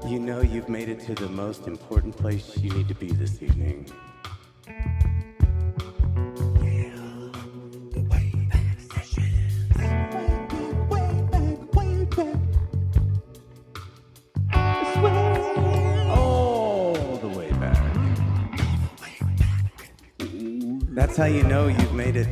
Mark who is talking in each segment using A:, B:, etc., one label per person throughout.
A: You know you've made it to the most important place you need to be this evening. All the way back. That's how you know you've made it.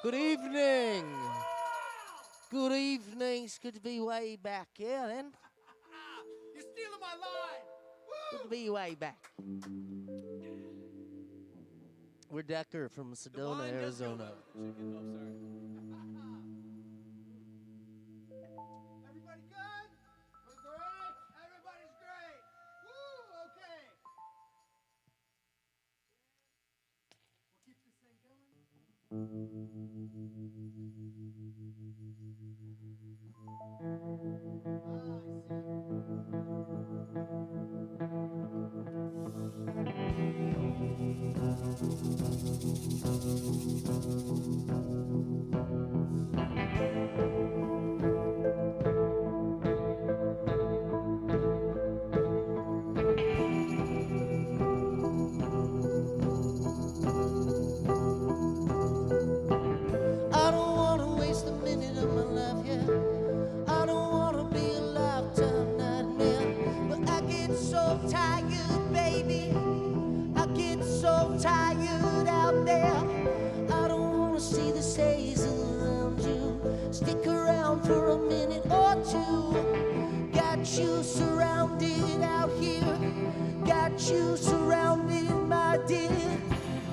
B: Good evening. Good evening. It's good to be way back. Yeah, then.
C: You're stealing my line.
B: Good to be way back. We're Decker from Sedona, Arizona.
C: Everybody good? We're great? Everybody's great. Woo, okay. What keeps this thing going?
B: I don't wanna waste a minute of my life, yeah. I don't wanna be a lifetime nightmare. But I get so tired, baby. I get so tired out there. I don't wanna see the haze around you. Stick around for a minute or two. Got you surrounded out here. Got you surrounded, my dear.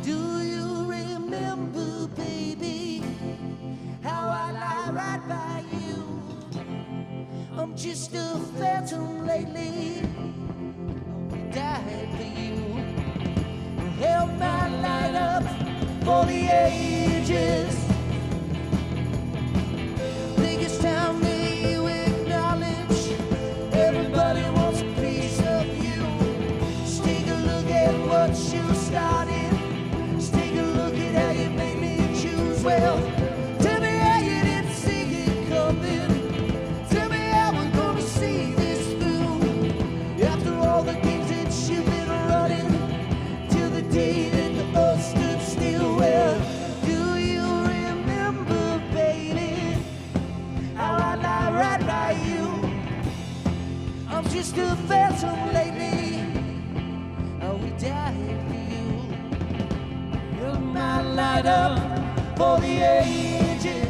B: Do you remember, baby, how I lie right by you? I'm just a phantom lately. We died for you. Held my light up for the ages. Biggest town that you acknowledge. Everybody wants a piece of you. Just take a look at what you started. Just take a look at how you made me choose. Well, tell me how you didn't see it coming. Tell me how we're gonna see this through. After all the games that you've been running, till the day that the earth stood still. Well, do you remember, baby, how I lie right by you? I'm just a phantom lately. Oh, we died for you. Held my light up for the ages.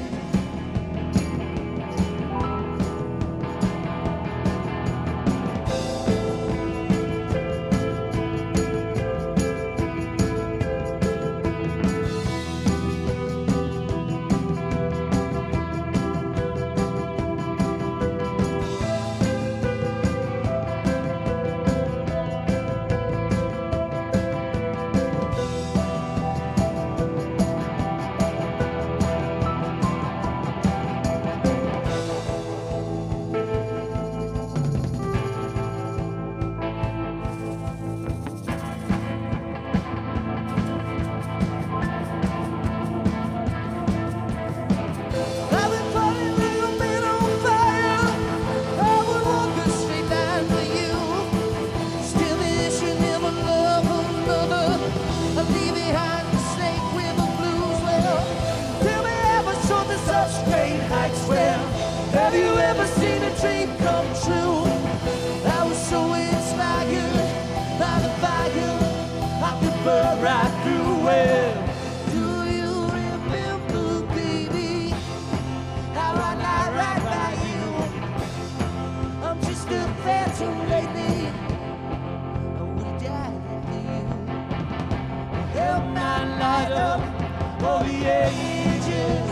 B: I've been fighting like a man on fire. I would walk a straight line for you. Still this you never love another. I leave behind the snake river blues. Well, tell me ever something such great heights. Well, have you ever seen a dream come true? I was so inspired by the fire. I could burn right through. Well, do you remember, baby, how I lie right by you? I'm just a phantom lately. I would die for you. Held my light up for the ages.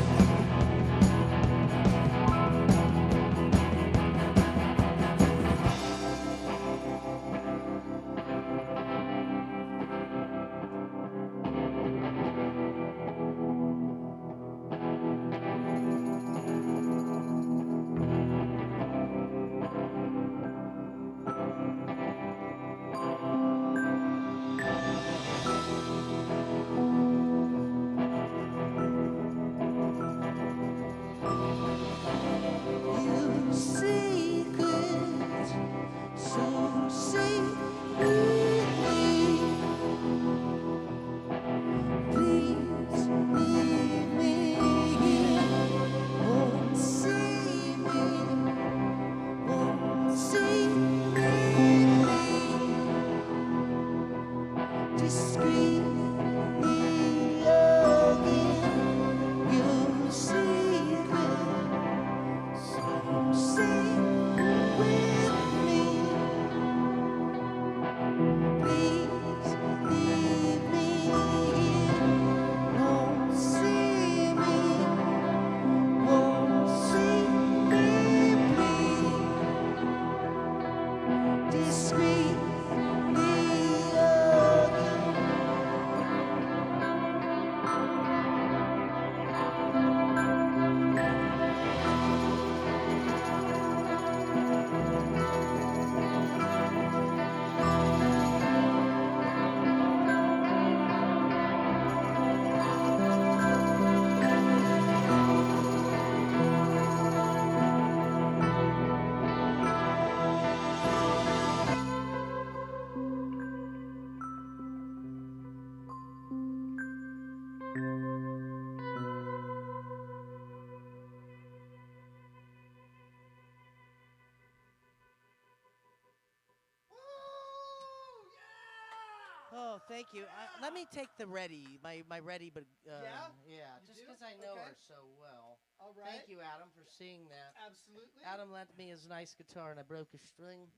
B: Oh, thank you. Let me take the ready, my ready, but
C: Yeah?
B: yeah,
C: You
B: just
C: do?
B: because I know
C: Okay.
B: her so well.
C: All right.
B: Thank you, Adam, for seeing that.
C: Absolutely.
B: Adam lent me his nice guitar, and I broke a string.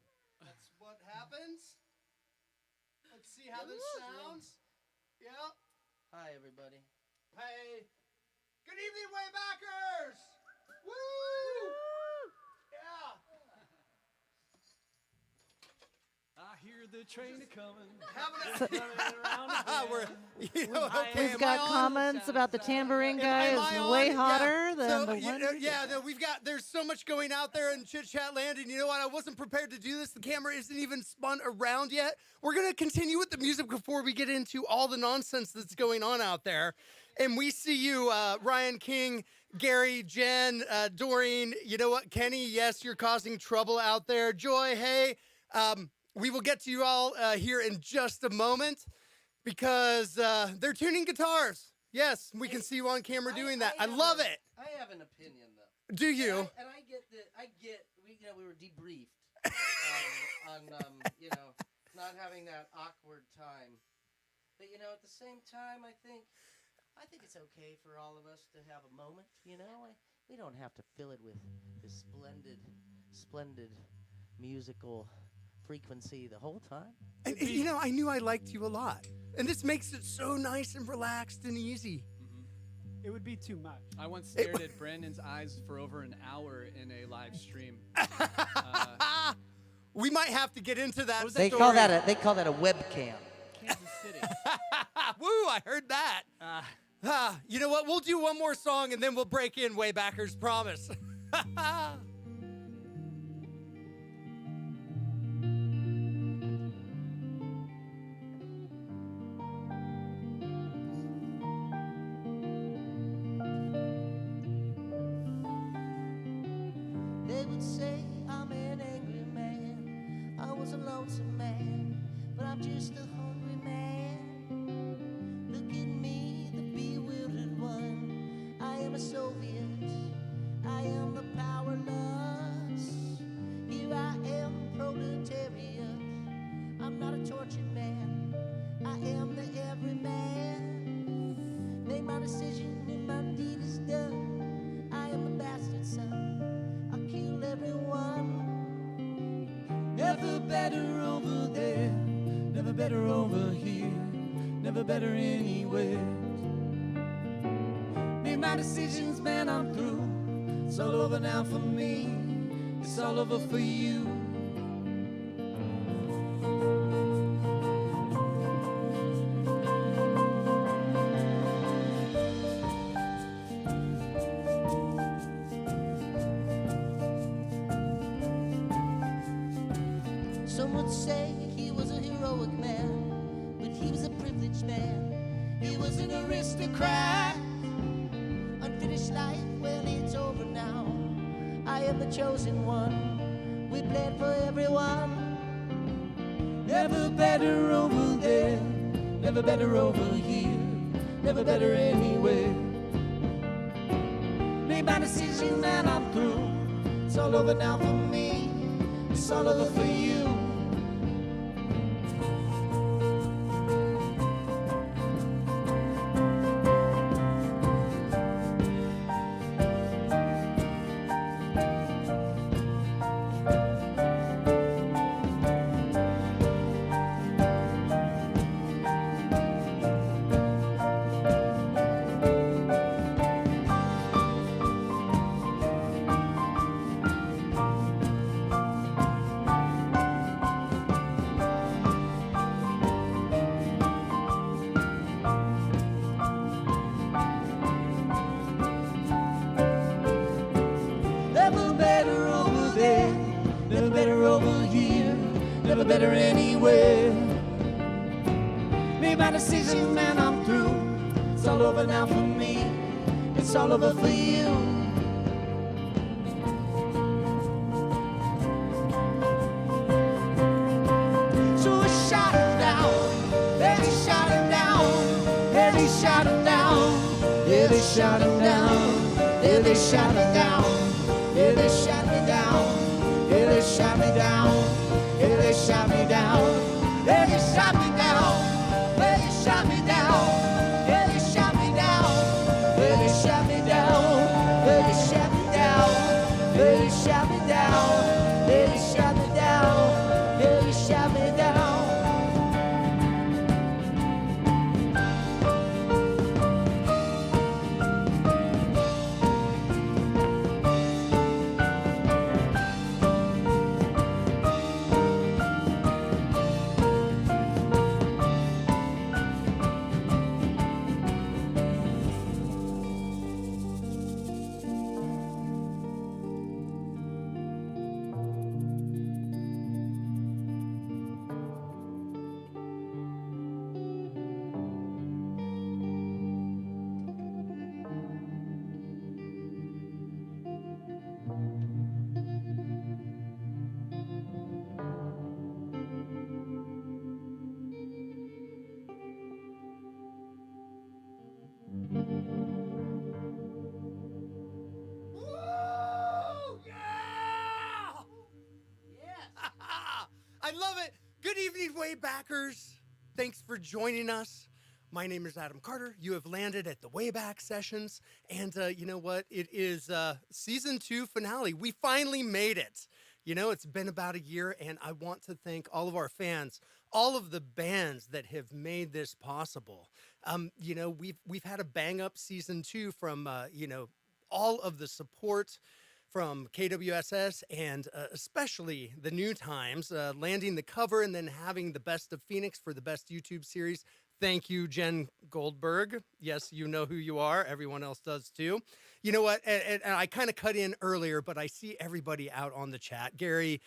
C: That's what happens. Let's see how
B: Good
C: this
B: string.
C: sounds. Yeah.
B: Hi, everybody.
C: Hey. Good evening, Waybackers. Woo! Yeah.
D: I hear the train a-coming.
C: Having
B: We've got comments about the tambourine guy is way hotter than the one.
C: There's so much going out there in chit chat land, and you know what? I wasn't prepared to do this. The camera isn't even spun around yet. We're gonna continue with the music before we get into all the nonsense that's going on out there. And we see you, Ryan King, Gary, Jen, Doreen. You know what, Kenny? Yes, you're causing trouble out there. Joy, hey. We will get to you all here in just a moment because they're tuning guitars. Yes, we can see you on camera doing that. I love it.
B: I have an opinion, though.
C: Do you?
B: And I get that. We were debriefed on not having that awkward time. But at the same time, I think it's okay for all of us to have a moment. We don't have to fill it with this splendid musical frequency the whole time.
C: And I knew I liked you a lot. And this makes it so nice and relaxed and easy.
E: It would be too much.
D: I once stared at Brandon's eyes for over an hour in a live stream.
C: We might have to get into that.
B: They call that a webcam.
D: Kansas City.
C: Woo, I heard that. You know what? We'll do one more song and then we'll break in, Waybackers, promise.
B: They would say I'm an angry man. I was a lonesome man, but I'm just a hungry man. Look at me, the bewildered one. I am a Soviet. I am the powerless. Here I am, proletariat. I'm not a tortured man. I am the everyman. Made my decision and my deed is done. I am the bastard son. Kill everyone.
D: Never better over there, never better over here, never better anywhere. Made my decisions, man, I'm through. It's all over now for me, it's all over for you.
B: Some would say he was a heroic man, but he was a privileged man. He was an aristocrat. Unfinished life, well, it's over now. I am the chosen one. We bled for everyone.
D: Never better over there, never better over here, never better anywhere. Made my decision and I'm through. It's all over now for me, it's all over for you. Never better over there, never better over here, never better anywhere. Made my decision and I'm through. It's all over now for me, it's all over for you. So we shot him down, and he shot him down, and he shot him down, yeah, they shot him down, yeah, they shot him down. Yeah, they shot me down. Yeah, they shot me down. Yeah, they shot me down. Yeah, they shot me down.
C: Speedway backers, thanks for joining us. My name is Adam Carter. You have landed at the Wayback Sessions. And you know what? It is season 2 finale. We finally made it. You know, it's been about a year, and I want to thank all of our fans, all of the bands that have made this possible. You know, we've had a bang up season 2 from, you know, all of the support from KWSS and especially the New Times, landing the cover and then having the Best of Phoenix for the best YouTube series. Thank you, Jen Goldberg. Yes, you know who you are. Everyone else does too. You know what? And I kind of cut in earlier, but I see everybody out on the chat. Gary,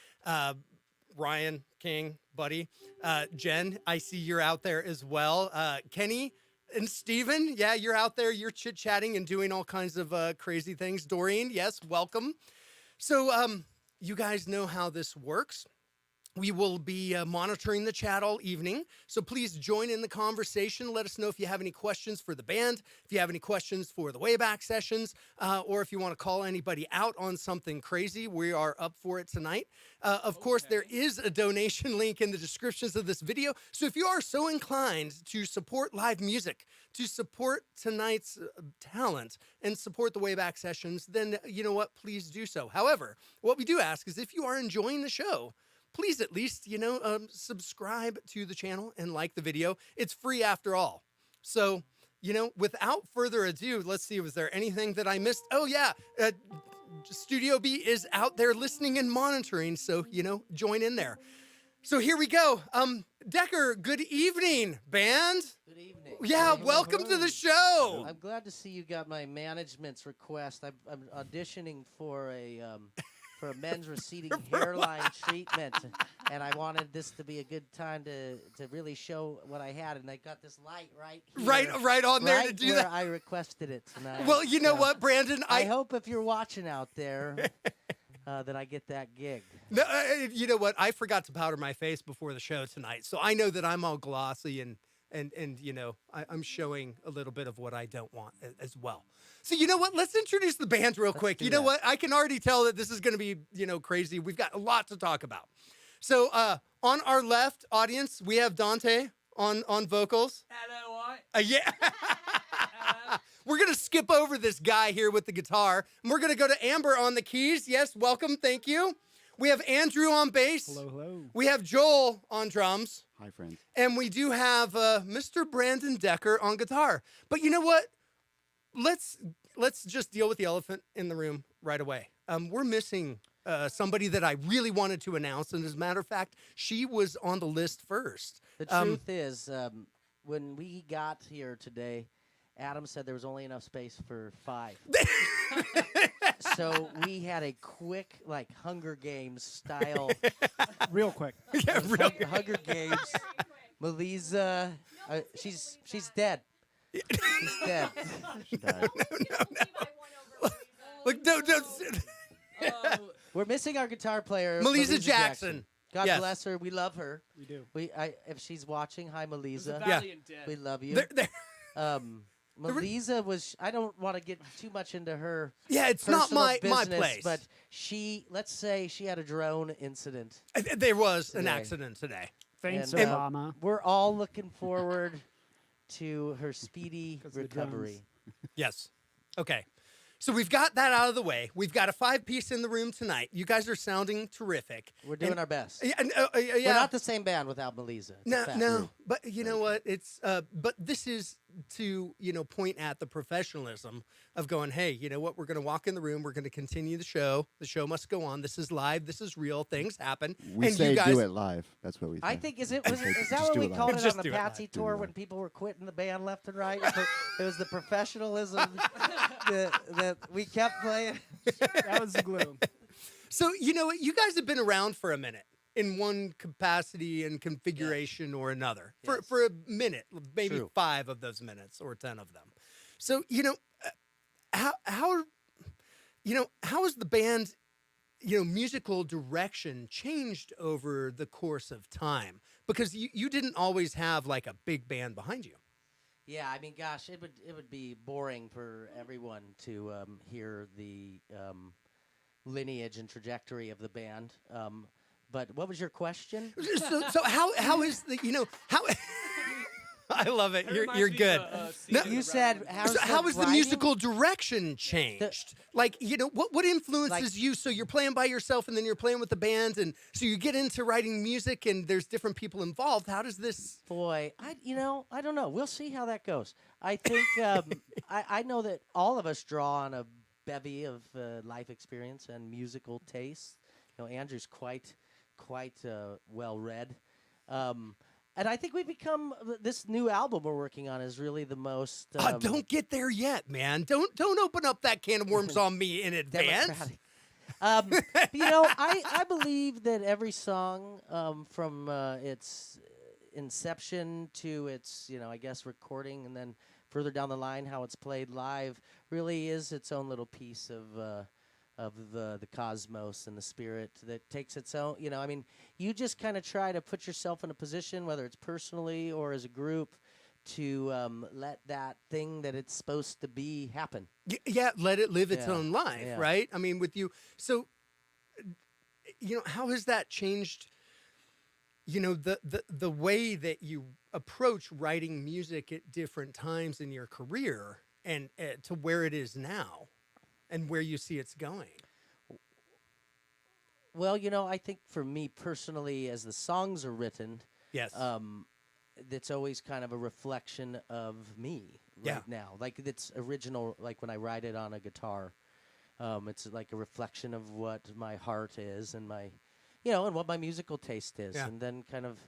C: Ryan, King, Buddy, Jen, I see you're out there as well. Kenny and Steven, yeah, you're out there. You're chit-chatting and doing all kinds of crazy things. Doreen, yes, welcome. So you guys know how this works. We will be monitoring the chat all evening, so please join in the conversation. Let us know if you have any questions for the band, if you have any questions for the Wayback Sessions, or if you want to call anybody out on something crazy. We are up for it tonight. Of course, there is a donation link in the descriptions of this video, so if you are so inclined to support live music, to support tonight's talent, and support the Wayback Sessions, then you know what? Please do so. However, what we do ask is if you are enjoying the show, please at least, you know, subscribe to the channel and like the video. It's free after all. So, you know, without further ado, let's see, was there anything that I missed? Oh, yeah. Studio B is out there listening and monitoring. So, you know, join in there. So here we go. Decker, good evening, band.
B: Good evening.
C: Yeah, welcome to the show.
B: I'm glad to see you got my management's request. I'm auditioning for a men's receding hairline treatment, and I wanted this to be a good time to really show what I had, and I got this light right here,
C: right on there
B: right
C: to do
B: where
C: that.
B: I requested it tonight.
C: Well, you know
B: So
C: what, Brandon?
B: I hope if you're watching out there that I get that gig.
C: No, you know what? I forgot to powder my face before the show tonight, so I know that I'm all glossy and you know, I'm showing a little bit of what I don't want as well. So you know what? Let's introduce the band real quick. You know what? I can already tell that this is going to be, you know, crazy. We've got a lot to talk about. So on our left, audience, we have Dante on vocals.
D: Hello, what?
C: Yeah. We're going to skip over this guy here with the guitar, and we're going to go to Amber on the keys. Yes, welcome. Thank you. We have Andrew on bass.
E: Hello, hello.
C: We have Joel on drums.
F: Hi, friends.
C: And we do have Mr. Brandon Decker on guitar. But you know what? Let's just deal with the elephant in the room right away. We're missing somebody that I really wanted to announce. And as a matter of fact, she was on the list first.
B: The truth is, when we got here today, Adam said there was only enough space for 5. So we had a quick, like, Hunger Games style.
E: Real quick.
C: Yeah, real
B: Hunger Games. Melissa, she's dead. She's dead. She died.
C: Look, don't.
B: We're missing our guitar player,
C: Melissa Jackson.
B: God
C: Yes.
B: bless her. We love her.
E: We do.
B: If she's watching, hi, Melissa.
D: Valiant dead.
B: We love you.
C: There.
B: Melissa was. I don't want to get too much into her.
C: Yeah, it's not
B: personal
C: my
B: business,
C: place.
B: But let's say she had a drone incident.
C: There was an
B: Today.
C: accident today.
E: Thanks,
B: And,
E: Obama.
B: We're all looking forward to her speedy
E: 'Cause the
B: recovery.
C: Yes. Okay. So we've got that out of the way. We've got a 5-piece in the room tonight. You guys are sounding terrific.
B: We're doing our best.
C: Yeah.
B: We're not the same band without Melissa. It's a
C: No,
B: fact.
C: no, but you know what? It's but this is to, you know, point at the professionalism of going, hey, you know what? We're going to walk in the room. We're going to continue the show. The show must go on. This is live. This is real. Things happen.
F: We
C: and
F: say
C: you guys,
F: do it live. That's what we say.
B: I think is that
F: Just
B: what
F: do
B: we
F: it live.
B: called it
C: Just
B: on the
C: do it live.
B: Patsy
F: Do
B: tour
F: it
B: when
F: live.
B: people were quitting the band left and right? It was the professionalism that we kept playing.
E: That was the glue.
C: So you know what? You guys have been around for a minute in one capacity and configuration or another
B: Yes.
C: for a minute, maybe
B: True.
C: 5 of those minutes or 10 of them. So you know, how has the band, you know, musical direction changed over the course of time? Because you didn't always have like a big band behind you.
B: Yeah, I mean, gosh, it would be boring for everyone to hear the lineage and trajectory of the band.
F: But what was your question?
C: So how is the how? I love it. You're good. No,
F: You said
C: how has the
F: writing?
C: musical direction changed? Like, what influences you? So you're playing by yourself and then you're playing with the band, and so you get into writing music and there's different people involved. How does this?
F: Boy, I don't know. We'll see how that goes. I think I know that all of us draw on a bevy of life experience and musical taste. Andrew's quite well read. And I think we become this new album we're working on is really the most.
C: Don't get there yet, man. Don't open up that can of worms on me in advance.
F: I believe that every song from its inception to its I guess recording and then further down the line how it's played live really is its own little piece of the cosmos and the spirit that takes its own, you just kind of try to put yourself in a position, whether it's personally or as a group, to let that thing that it's supposed to be happen.
C: Yeah, let it live its own life,
F: yeah.
C: right? I mean, with you. So, how has that changed, the way that you approach writing music at different times in your career and to where it is now? And where you see it's going?
F: Well, I think for me personally, as the songs are written,
C: yes,
F: it's always kind of a reflection of me right now. Like it's original, like when I write it on a guitar, it's like a reflection of what my heart is and my, and what my musical taste is.
C: Yeah.
F: And then kind of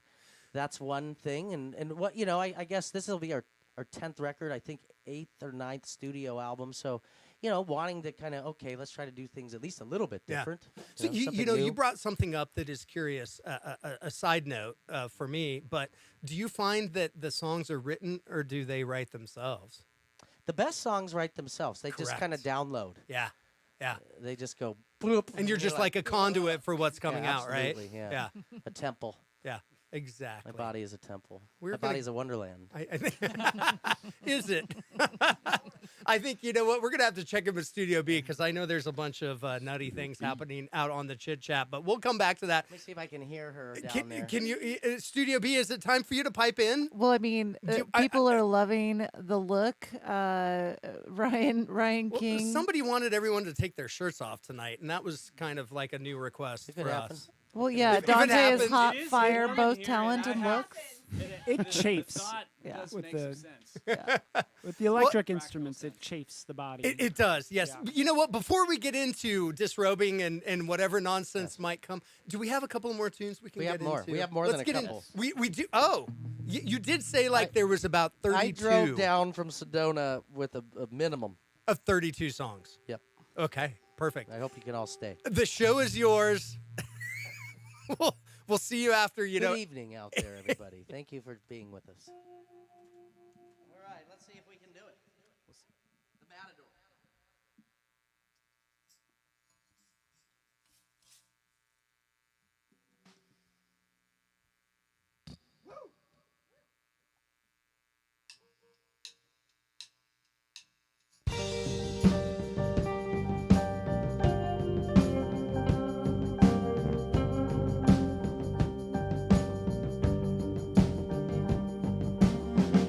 F: that's one thing. And what, I guess this will be our 10th record, I think 8th or 9th studio album. So, wanting to kind of, okay, let's try to do things at least a little bit different.
C: So,
F: something new.
C: you brought something up that is curious, a side note for me, but do you find that the songs are written or do they write themselves?
F: The best songs write themselves. They just kind of download.
C: Yeah. Yeah.
F: They just go, bloop.
C: And you're just like a conduit for what's coming out, right?
F: Absolutely, yeah. A temple.
C: Yeah. Exactly.
F: My body is a temple.
C: My
F: body is a wonderland.
C: I think is it? I think you know what we're gonna have to check in with Studio B because I know there's a bunch of nutty things happening out on the chit chat, but we'll come back to that.
F: Let me see if I can hear her down there.
C: Can you, Studio B? Is it time for you to pipe in?
G: Well, I mean, people are loving the look. Ryan King.
C: Somebody wanted everyone to take their shirts off tonight, and that was kind of like a new request for us.
G: Well, yeah,
C: If it
G: Dante is
C: happens-
G: hot
H: It is
G: fire,
H: warm
G: both
H: in here,
G: talent
H: and
G: and
H: I
G: looks.
E: It chafes
G: Yeah.
E: with
H: makes some
E: the
H: sense.
E: with the electric instruments. It chafes the body.
C: It does, yes.
E: Yeah.
C: You know what? Before we get into disrobing and whatever nonsense might come, do we have a couple more tunes we can
F: We
C: get
F: have more.
C: into?
F: We have more
C: Let's
F: than a
C: get in.
F: couple.
C: We do. Oh, you did say like there was about 32
F: I drove down from Sedona with a minimum.
C: of 32 songs.
F: Yep.
C: Okay, perfect.
F: I hope you can all stay.
C: The show is yours. We'll see you after,
F: Good evening out there, everybody. Thank you for being with us. All right, let's see if we can do it. The Matador.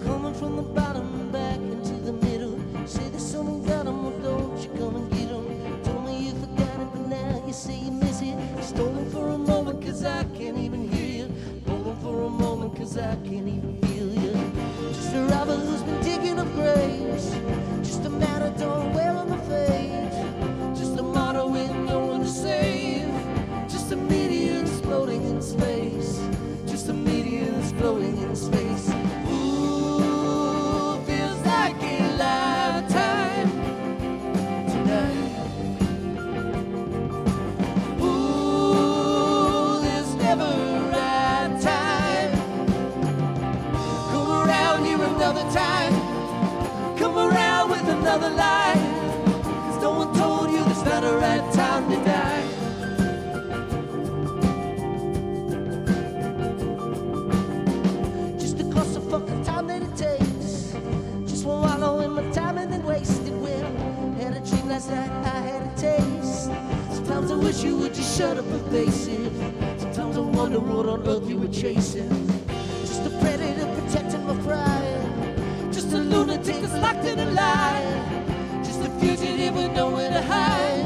B: Coming from the bottom back into the middle. Say that someone got 'em, well don't you come and get 'em. Told me you forgot it, but now you say you miss it. Stolen for a moment, 'cause I can't even hear you. Stolen for a moment, 'cause I can't even feel you. Just a robber who's been digging up graves. Just a matador wearing the fade. Just a martyr with no one to save. Just a meteor that's floating in space. Just a meteor that's floating in space. Ooh, feels like a lifetime tonight. Ooh, there's never a right time. Come around here another time. Come around with another life. 'Cause no one told you there's not a right time to die. Just the cost of fucking time that it takes. Just one wallow in my time and then waste it. Well, had a dream last night, I had a taste. Sometimes I wish you would just shut up and face it. Sometimes Sometimes I wonder what on earth you were chasing. Just a predator protecting my pride. Just a lunatic that's locked in a lie. Just a fugitive with nowhere to hide.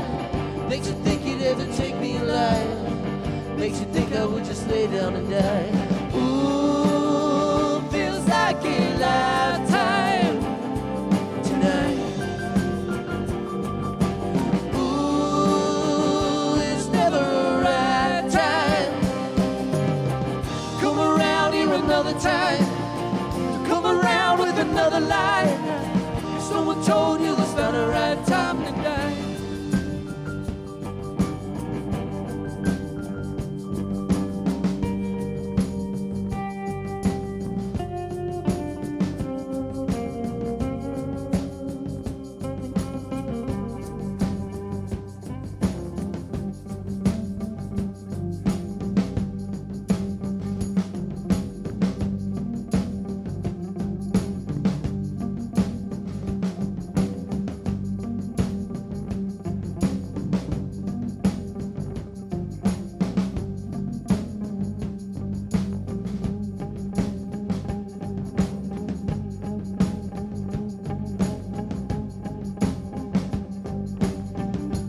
B: Makes you think you'd ever take me alive. Makes you think I would just lay down and die. Ooh, feels like a lifetime tonight. Ooh, it's never a right time. Come around here another time. To come around with another lie. Someone told you that's not a right time to die.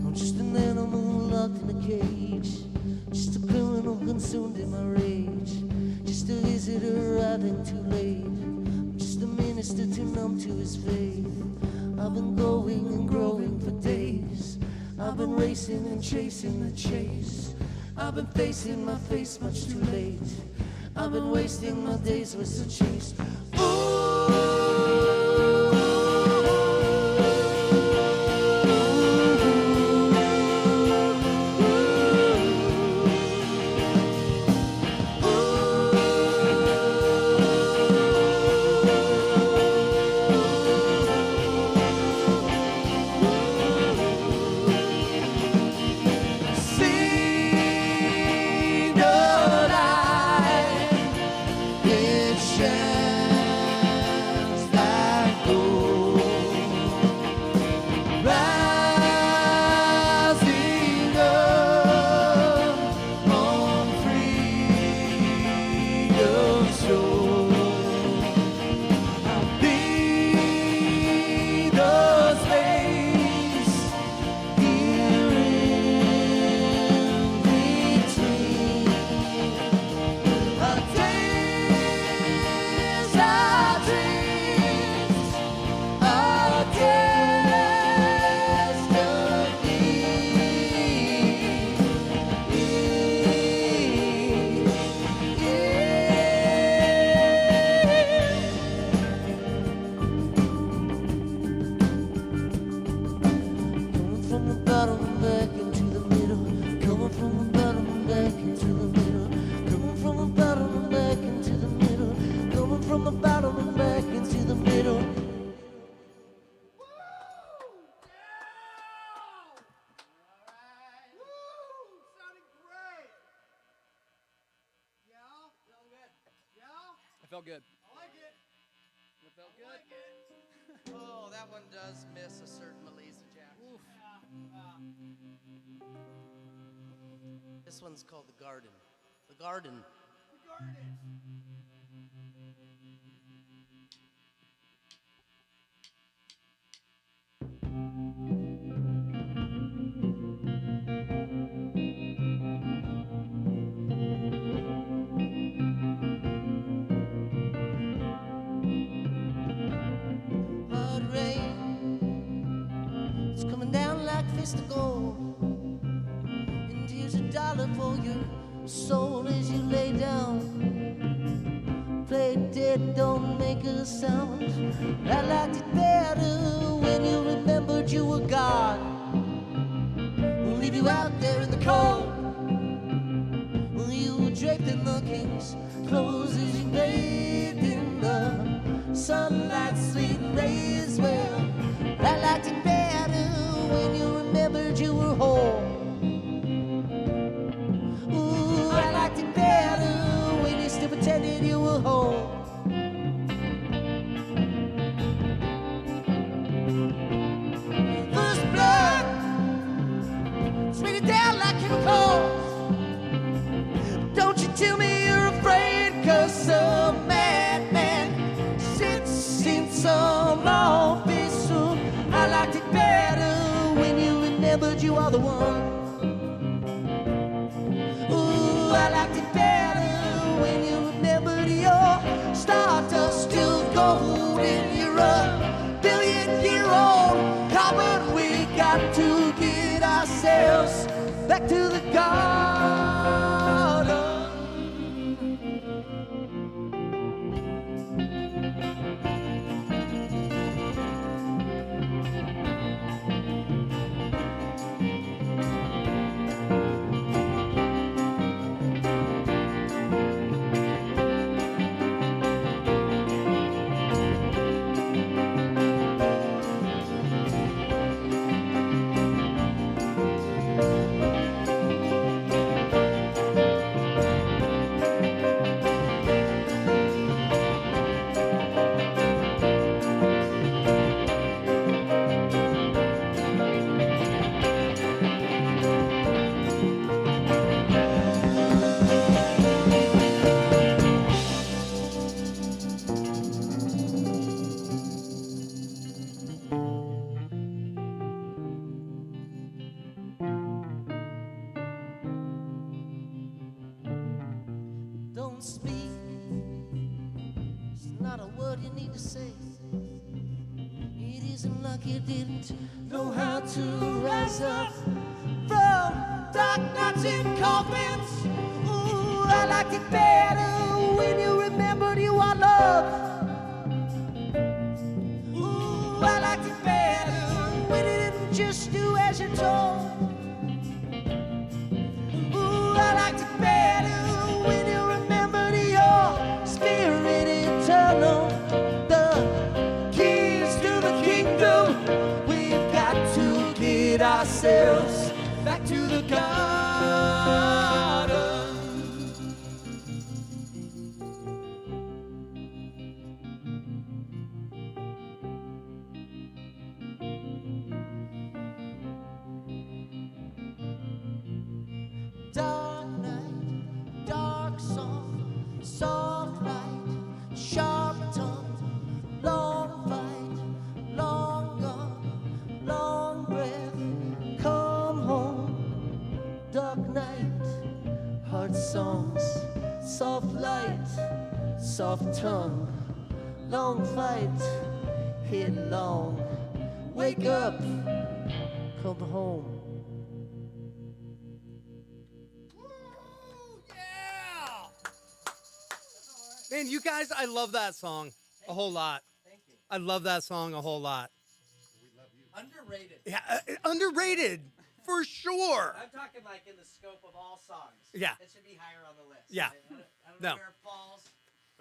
B: I'm just an animal locked in a cage. Just a criminal consumed in my rage. Just a visitor arriving too late. I'm just a minister too numb to his faith. I've been going and growing for days. I've been racing and chasing the chase. I've been facing my face much too late. I've been wasting my days with the chase. See the light, it shines like gold, rising up on freedom's shore. I'll be the space here in between our days, our dreams, our Coming from the bottom and back into the middle. Coming from the bottom and back into the middle. Coming from the bottom and back into the middle. Coming from the bottom and back into the middle.
D: I felt good.
F: Oh, that one does miss a certain Melissa Jackson. This one's called The Garden. The Garden. Hard rain, it's coming down like a fist of gold. And here's $1 for your soul as you lay down. Play dead, don't make a sound. I liked it better when you remembered you were God. We'll leave you out there in the cold. Well, you were draped in the king's clothes as you bathed in the sunlight, sweet rays. Well, I liked it better when you remembered you were whole. Ooh, I liked it better when you still pretended you were whole. First blood, it's raining down like chemicals.
B: remembered you are the one. Ooh, I liked it better when you remembered your stardust still gold in your billion-year-old carbon. We got to get ourselves back to the garden. Don't speak. It's not a word you need to say. It isn't like you didn't know how to rise up from dark nights in coffins. Ooh, I liked it better when you remembered you are love. Ooh, I liked it better when you didn't just do as you're told. Ooh, I liked it better when you remembered your spirit eternal. The keys to the kingdom. We've got to get ourselves back to the garden. Dark night, dark song, soft light, sharp tongue, long fight, long gone, long breath, come home. Dark night, hard songs, soft light, soft tongue, long fight, hit long, wake up, come home.
C: Yeah! Man, you guys, I love that song a whole lot.
F: Thank you.
C: I love that song a whole lot.
F: Underrated.
C: Yeah, underrated for sure.
F: I'm talking like in the scope of all songs.
C: Yeah.
F: It should be higher on the list.
C: Yeah.
F: I don't know
C: No.
F: where it falls.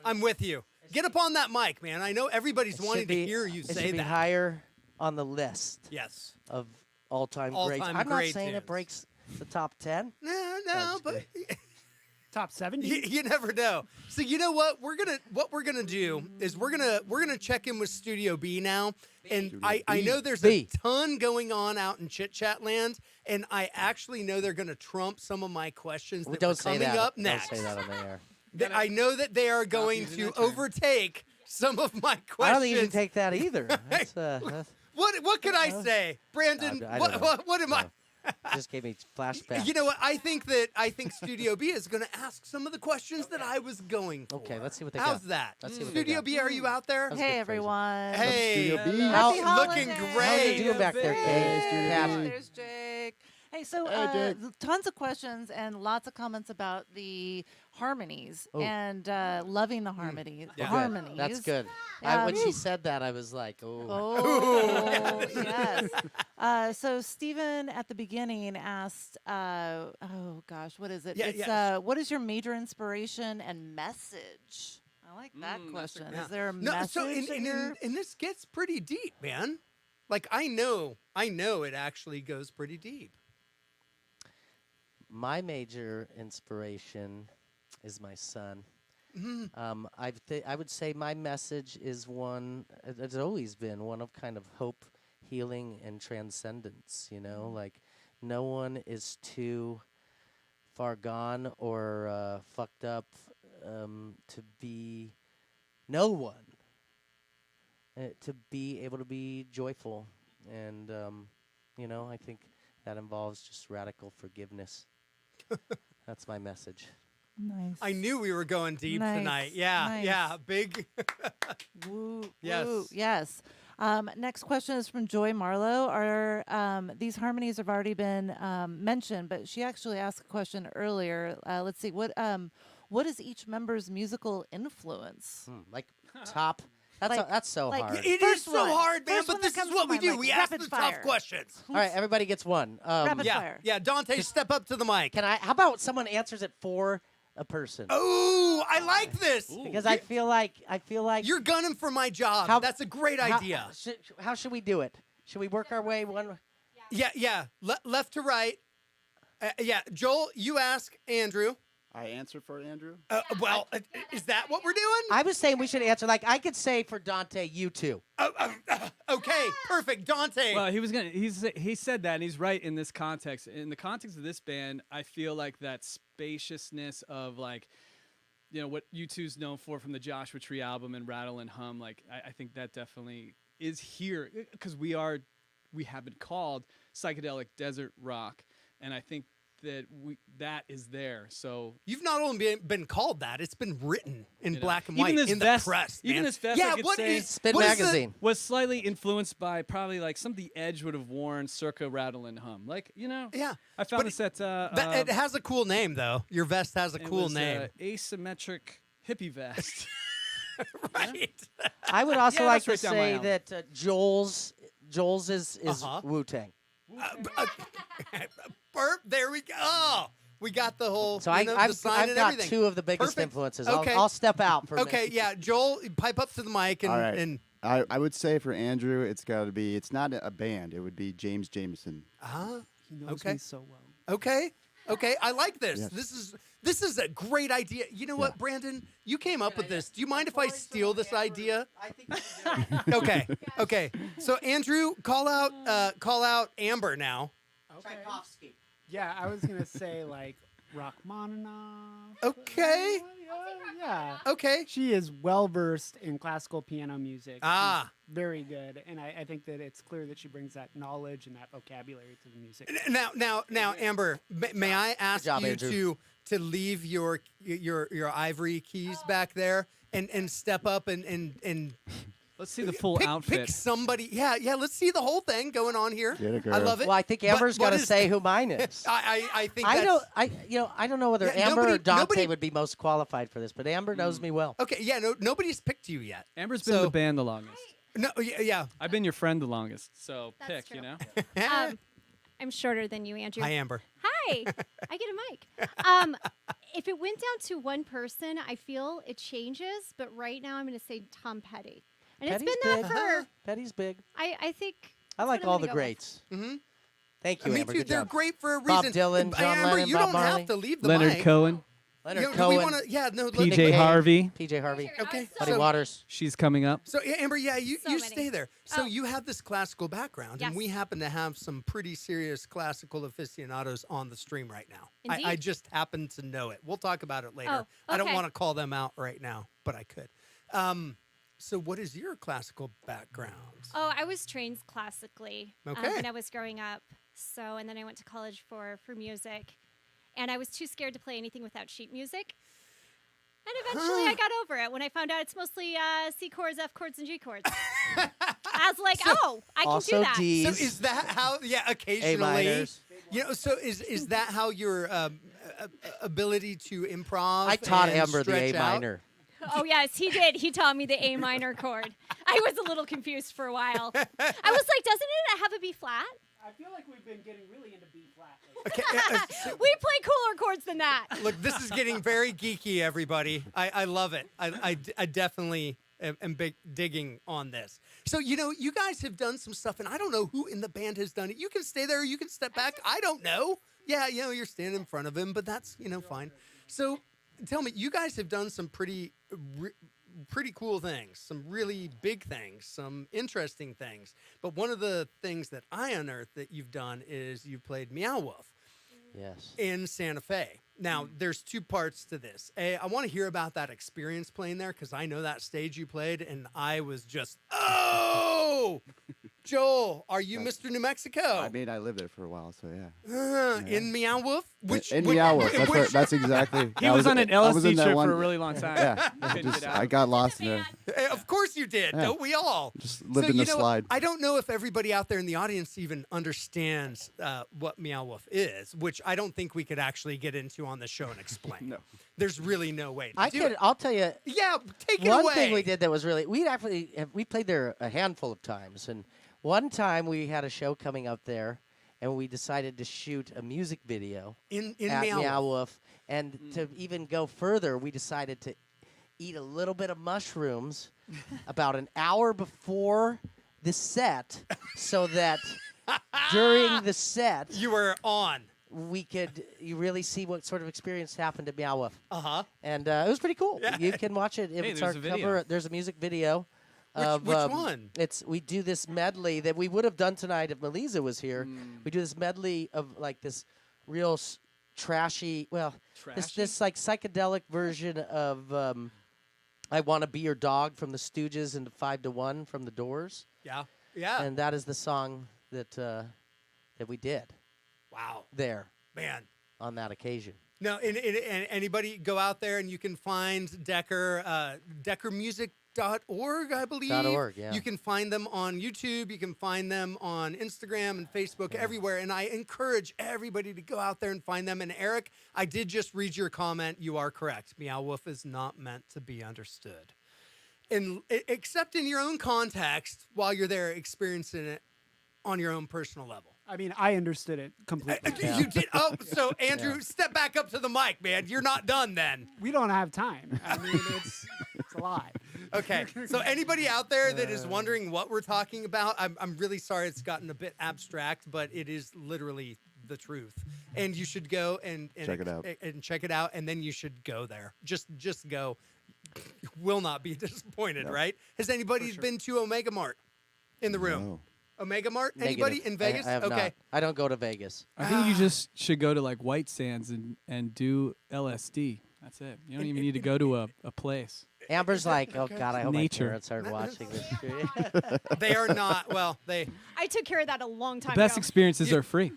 C: I'm with you. Get up on that mic, man. I know everybody's
F: It
C: wanting
F: should
C: to
F: be-
C: hear you
F: it
C: say
F: should be
C: that.
F: higher on the list
C: Yes.
F: of all-time
C: All-time
F: greats. I'm not
C: great
F: saying
C: tunes.
F: it breaks the top 10.
C: No,
F: That's
C: but
E: Top 70?
C: you never know. So you know what we're gonna do is we're gonna check in with Studio B now, and I know there's a
F: B.
C: ton going on out in Chit Chat Land, and I actually know they're gonna trump some of my questions that
F: Don't
C: were
F: say
C: coming
F: that.
C: up next.
F: Don't say that on the air.
C: I know that they are going
E: using
C: to
E: that term.
C: overtake some of my questions.
F: I don't think you can take that either. That's,
C: What could I say, Brandon?
F: I don't know.
C: What am I?
F: just gave me flashbacks.
C: You know what? I think Studio B is going to ask some of the questions that I was going for.
F: Okay, let's see what they
C: How's
F: got.
C: that?
F: Let's see what they
C: Studio
F: got.
C: B, are you out there?
F: That's
G: Hey,
F: good phrasing.
G: everyone.
C: Hey,
H: Studio B.
G: Happy
C: looking
G: holidays.
F: How are
C: great.
F: you doing back there, Kate?
G: Hey, there's Jake. Hey, so
H: Jake.
G: tons of questions and lots of comments about the harmonies
F: Oh.
G: and loving the harmonies.
C: Yeah.
G: Harmonies.
F: That's good.
G: Yeah.
F: When she said that, I was like, oh.
G: Oh, yes. So Stephen at the beginning asked, oh gosh, what is it?
C: Yeah,
G: it's
C: yes.
G: what is your major inspiration and message? I like that
E: that's a
G: question.
C: Yeah.
G: Is there a
C: No,
G: message?
C: so
G: in your...
C: and this gets pretty deep, man. Like I know it actually goes pretty deep.
F: My major inspiration is my son. I would say my message is one, it's always been one of kind of hope, healing, and transcendence, you know? Like, no one is too far gone or fucked up to be, no one, to be able to be joyful. And, you know, I think that involves just radical forgiveness. That's my message.
G: Nice.
C: I knew we were going deep
G: Nice,
C: tonight. Yeah,
G: nice.
C: yeah, big.
G: Woo,
C: Yes.
G: woo, yes. Next question is from Joy Marlowe. Are these harmonies have already been mentioned, but she actually asked a question earlier. Let's see. What is each member's musical influence?
F: Like top. That's so
G: like-
F: hard.
C: It is
G: First
C: so
G: one.
C: hard, man,
G: First
C: but
G: one that
C: this is
G: comes
C: what
G: to
C: we
G: mind,
C: do.
G: like
C: We ask
G: rapid
C: the
G: fire.
C: tough questions.
F: All right, everybody gets one.
G: Rapid
C: Yeah,
G: fire.
C: yeah. Dante, step up to the mic.
F: Can I? How about someone answers it for a person?
C: Oh, I like this.
F: Because I feel like
C: You're gunning for my job.
F: How-
C: That's a great
F: how-
C: idea.
F: How should we do it? Should we work our way one?
C: Yeah. Left to right. Yeah, Joel, you ask Andrew.
H: I answer for Andrew.
C: Well, is that what we're doing?
F: I was saying we should answer. Like I could say for Dante, you two.
C: Okay, perfect. Dante.
E: Well, he said that, and he's right in this context. In the context of this band, I feel like that spaciousness of like, what U2's known for from the Joshua Tree album and Rattle and Hum. Like, I think that definitely is here because we have been called psychedelic desert rock, and I think that is there. So
C: You've not only been called that, it's been written in black and
E: even
C: white
E: this
C: in
E: vest,
C: the press.
E: even
C: man.
E: this vest,
C: Yeah,
E: I could
C: what
E: say-
C: is
F: Spin
C: what is the-
F: magazine.
E: was slightly influenced by probably like some of the Edge would have worn circa Rattle and Hum. Like,
C: Yeah.
E: I found
C: But
E: this at
C: it has a cool name, though. Your vest has a
E: it
C: cool
E: was,
C: name.
E: asymmetric hippie vest.
C: Right.
F: I would also
E: Yeah,
F: like
E: that's
F: to
E: right down my
F: say
E: alley.
F: that Joel's is
C: Uh-huh.
F: Wu Tang.
C: Burp. There we go. Oh, we got the whole.
F: So
C: the sign
F: I've
C: and
F: got
C: everything.
F: two of the biggest
C: Perfect.
F: influences.
C: Okay.
F: I'll step out for a
C: Okay,
F: minute.
C: yeah. Joel, pipe up to the mic and.
H: All right.
C: and
H: I would say for Andrew, it's got to be. It's not a band. It would be James Jameson.
E: He knows
C: Okay.
E: me so well.
C: Okay. Okay. I like this.
H: Yes.
C: This is a great idea. You know what,
H: Yeah.
C: Brandon? You came up with this. Do you mind if I steal this idea?
F: I think you should do it.
C: Okay. Okay. So Andrew, call out Amber now.
F: Tchaikovsky.
I: Yeah, I was gonna say like Rachmaninoff.
C: Okay.
I: Yeah.
C: Okay.
I: She is well versed in classical piano music. She's
C: Ah.
I: very good, and I think that it's clear that she brings that knowledge and that vocabulary to the music.
C: Now, Amber, may I ask
F: job,
C: you
F: Andrew.
C: to leave your ivory keys back there and step up and
E: Let's see the full
C: pick
E: outfit.
C: somebody. Yeah. Let's see the whole thing going on here.
H: Get it,
C: I
H: girl.
C: love it.
F: Well, I think
C: But
F: Amber's
C: what
F: got to
C: is-
F: say who mine is.
C: I think
F: I
C: that's,
F: don't know whether
C: Yeah,
F: Amber
C: nobody-
F: or Dante
C: nobody-
F: would be most qualified for this, but Amber knows me well.
C: Okay. Yeah. No. Nobody's picked you yet.
E: Amber's been in
C: So-
E: the band the longest.
C: No. Yeah.
E: I've been your friend the longest. So
J: That's
E: pick,
J: true.
C: Yeah.
J: I'm shorter than you, Andrew.
C: Hi, Amber.
J: Hi. I get a mic. If it went down to one person, I feel it changes. But right now, I'm going to say Tom Petty. And
F: Petty's
J: it's been
F: big.
J: that for,
F: Petty's big.
J: I think.
F: I
J: that's
F: like
J: what I'm
F: all
J: gonna
F: the
J: go with.
F: greats.
C: Mm-hmm.
F: Thank you,
C: Me
F: Amber.
C: too.
F: Good
C: They're
F: job.
C: great for a
F: Bob
C: reason.
F: Dylan, John
C: Amber,
F: Lennon,
C: you
F: Bob
C: don't
F: Marley.
C: have to leave the
E: Leonard
C: mic.
E: Cohen,
F: Leonard
C: Do we
F: Cohen,
C: want to? Yeah. No.
E: PJ
F: Nick
E: Harvey.
F: PJ Harvey,
C: Okay.
F: Buddy
C: so,
F: Waters.
E: She's coming up.
C: So Amber, yeah, you
J: So many.
C: stay there. So
J: Oh.
C: you have this classical background, and
J: Yes.
C: we happen to have some pretty serious classical aficionados on the stream right now. I
J: Indeed.
C: just happen to know it. We'll talk about it later.
J: Oh,
C: I don't
J: okay.
C: want to call them out right now, but I could. So what is your classical background?
J: Oh, I was trained classically
C: Okay.
J: when I was growing up. So, and then I went to college for music. And I was too scared to play anything without sheet music. And eventually I got over it when I found out it's mostly C chords, F chords, and G chords. I was like, oh, I can
F: Also
J: do that.
F: D's.
C: So is that how? Yeah,
F: A
C: occasionally.
F: minors.
C: You know, so is that how your ability to improv?
F: I taught
C: and
F: Amber the A
C: stretch out?
F: minor.
J: Oh, yes, he did. He taught me the A minor chord. I was a little confused for a while. I was like, doesn't it have a B flat?
I: I feel like we've been getting really into B flat.
C: Okay,
J: We play cooler chords than that.
C: look, this is getting very geeky, everybody. I love it. I definitely am digging on this. So, you know, you guys have done some stuff, and I don't know who in the band has done it. You can stay there, or you can step back. I don't know. Yeah, you know, you're standing in front of him, but that's, you know, fine. So tell me, you guys have done some pretty cool things, some really big things, some interesting things. But one of the things that I unearthed that you've done is you played Meow Wolf
F: Yes.
C: in Santa Fe. Now, there's two parts to this. A, I want to hear about that experience playing there because I know that stage you played, and I was just, oh! Joel, are you Mr. New Mexico?
H: I mean, I lived there for a while, so yeah.
C: In Meow Wolf?
H: In Meow Wolf. That's exactly.
E: He
H: I
E: was on an
H: I was in
E: LSD
H: that
E: trip
H: one-
E: for a really long time.
H: Yeah,
E: Couldn't get out.
H: I got lost in there.
C: Of course you did.
H: Yeah.
C: Don't we all?
H: Just lived in the slide.
C: I don't know if everybody out there in the audience even understands what Meow Wolf is, which I don't think we could actually get into on the show and explain.
H: No.
C: There's really no way to do it.
F: I'll tell you.
C: Yeah, take it
F: One
C: away.
F: thing we did that was really we played there a handful of times, and one time we had a show coming up there, and we decided to shoot a music video
C: in
F: at
C: Meow
F: Meow
C: Wolf.
F: Wolf, and to even go further, we decided to eat a little bit of mushrooms about an hour before the set, so that during the set
C: You were on.
F: you really see what sort of experience happened at Meow Wolf.
C: Uh-huh.
F: And it was pretty cool.
C: Yeah.
F: You can watch it if
E: Hey,
F: it's
E: there's
F: our
E: a video.
F: cover. There's a music video.
C: Which one?
F: We do this medley that we would have done tonight if Melisa was here. We do this medley of like this real trashy, this like psychedelic version of I Want to Be Your Dog from the Stooges and 5 to 1 from the Doors.
C: Yeah. Yeah.
F: And that is the song that we did
C: Wow.
F: there
C: Man.
F: on that occasion.
C: No, and anybody go out there and you can find Decker, DeckerMusic.org, I believe.
F: .org, yeah.
C: You can find them on YouTube. You can find them on Instagram and Facebook, everywhere. And I encourage everybody to go out there and find them. And Eric, I did just read your comment. You are correct. Meow Wolf is not meant to be understood. And except in your own context while you're there experiencing it on your own personal level.
I: I mean, I understood it completely.
C: You did. Oh, so Andrew, step back up to the mic, man. You're not done then.
I: We don't have time. I mean, it's a lot.
C: Okay. So anybody out there that is wondering what we're talking about, I'm really sorry it's gotten a bit abstract, but it is literally the truth. And you should go and
H: Check it out.
C: And check it out, and then you should go there. Just go. Will not be disappointed, right? Has anybody been to Omega Mart in the room?
H: No.
C: Omega Mart? Anybody
F: Negative.
C: in Vegas?
F: I have
C: Okay.
F: not. I don't go to Vegas.
E: I think you just should go to like White Sands and do LSD. That's it. You don't even need to go to a place.
F: Amber's like, oh God, I hope
E: Nature.
F: my parents aren't watching this.
C: They are not. Well, they.
J: I took care of that a long time
E: Best
J: ago.
E: experiences are free.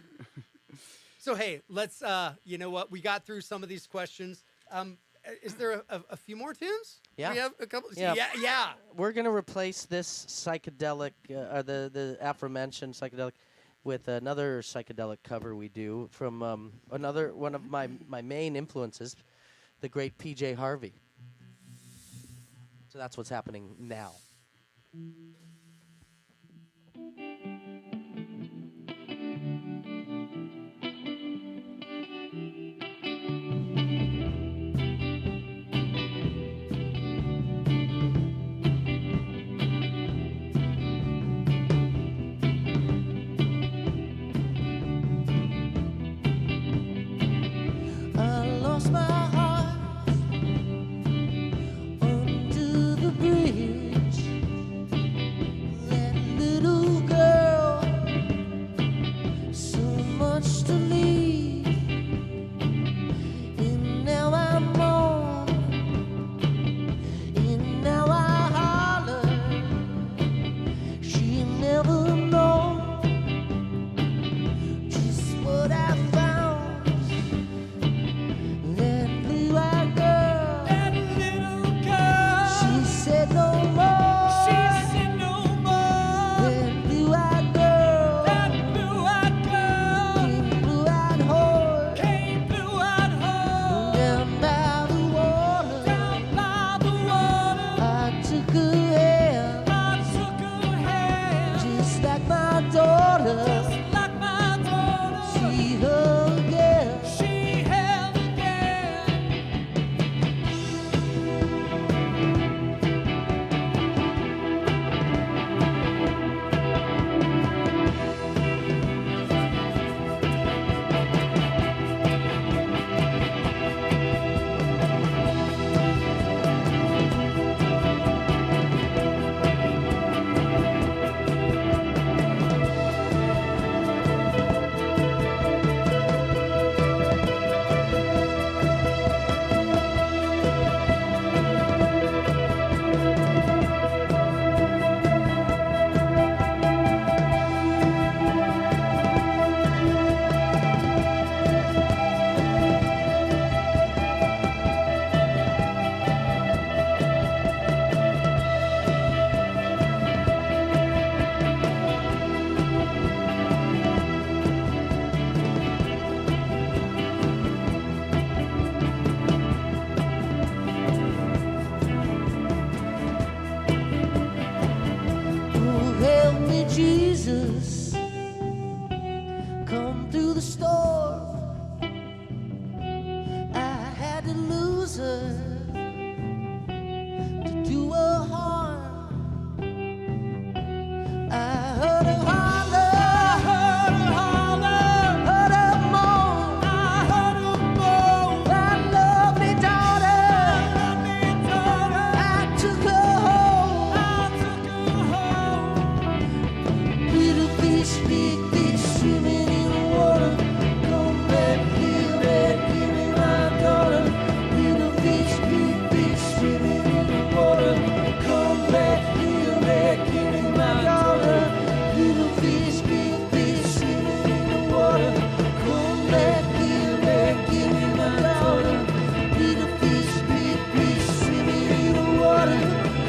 C: So hey, let's. You know what? We got through some of these questions. Is there a few more tunes?
F: Yeah.
C: We have a couple.
F: Yeah.
C: Yeah.
F: We're gonna replace this psychedelic, or the aforementioned psychedelic, with another psychedelic cover we do from another one of my main influences, the great PJ Harvey. So that's what's happening now.
B: I lost my heart under the bridge. through the storm. I had to lose her to do her harm. I heard her holler, heard her moan, my lovely daughter, I took her home. Little fish, big fish, swimming in the water. Come back here, back, give me my daughter. Little fish, big fish, swimming in the water. Come back here, back, give me my daughter. Little fish, big fish, swimming in the water. Come back here, back, give me my daughter. Little fish, big fish, swimming in the water.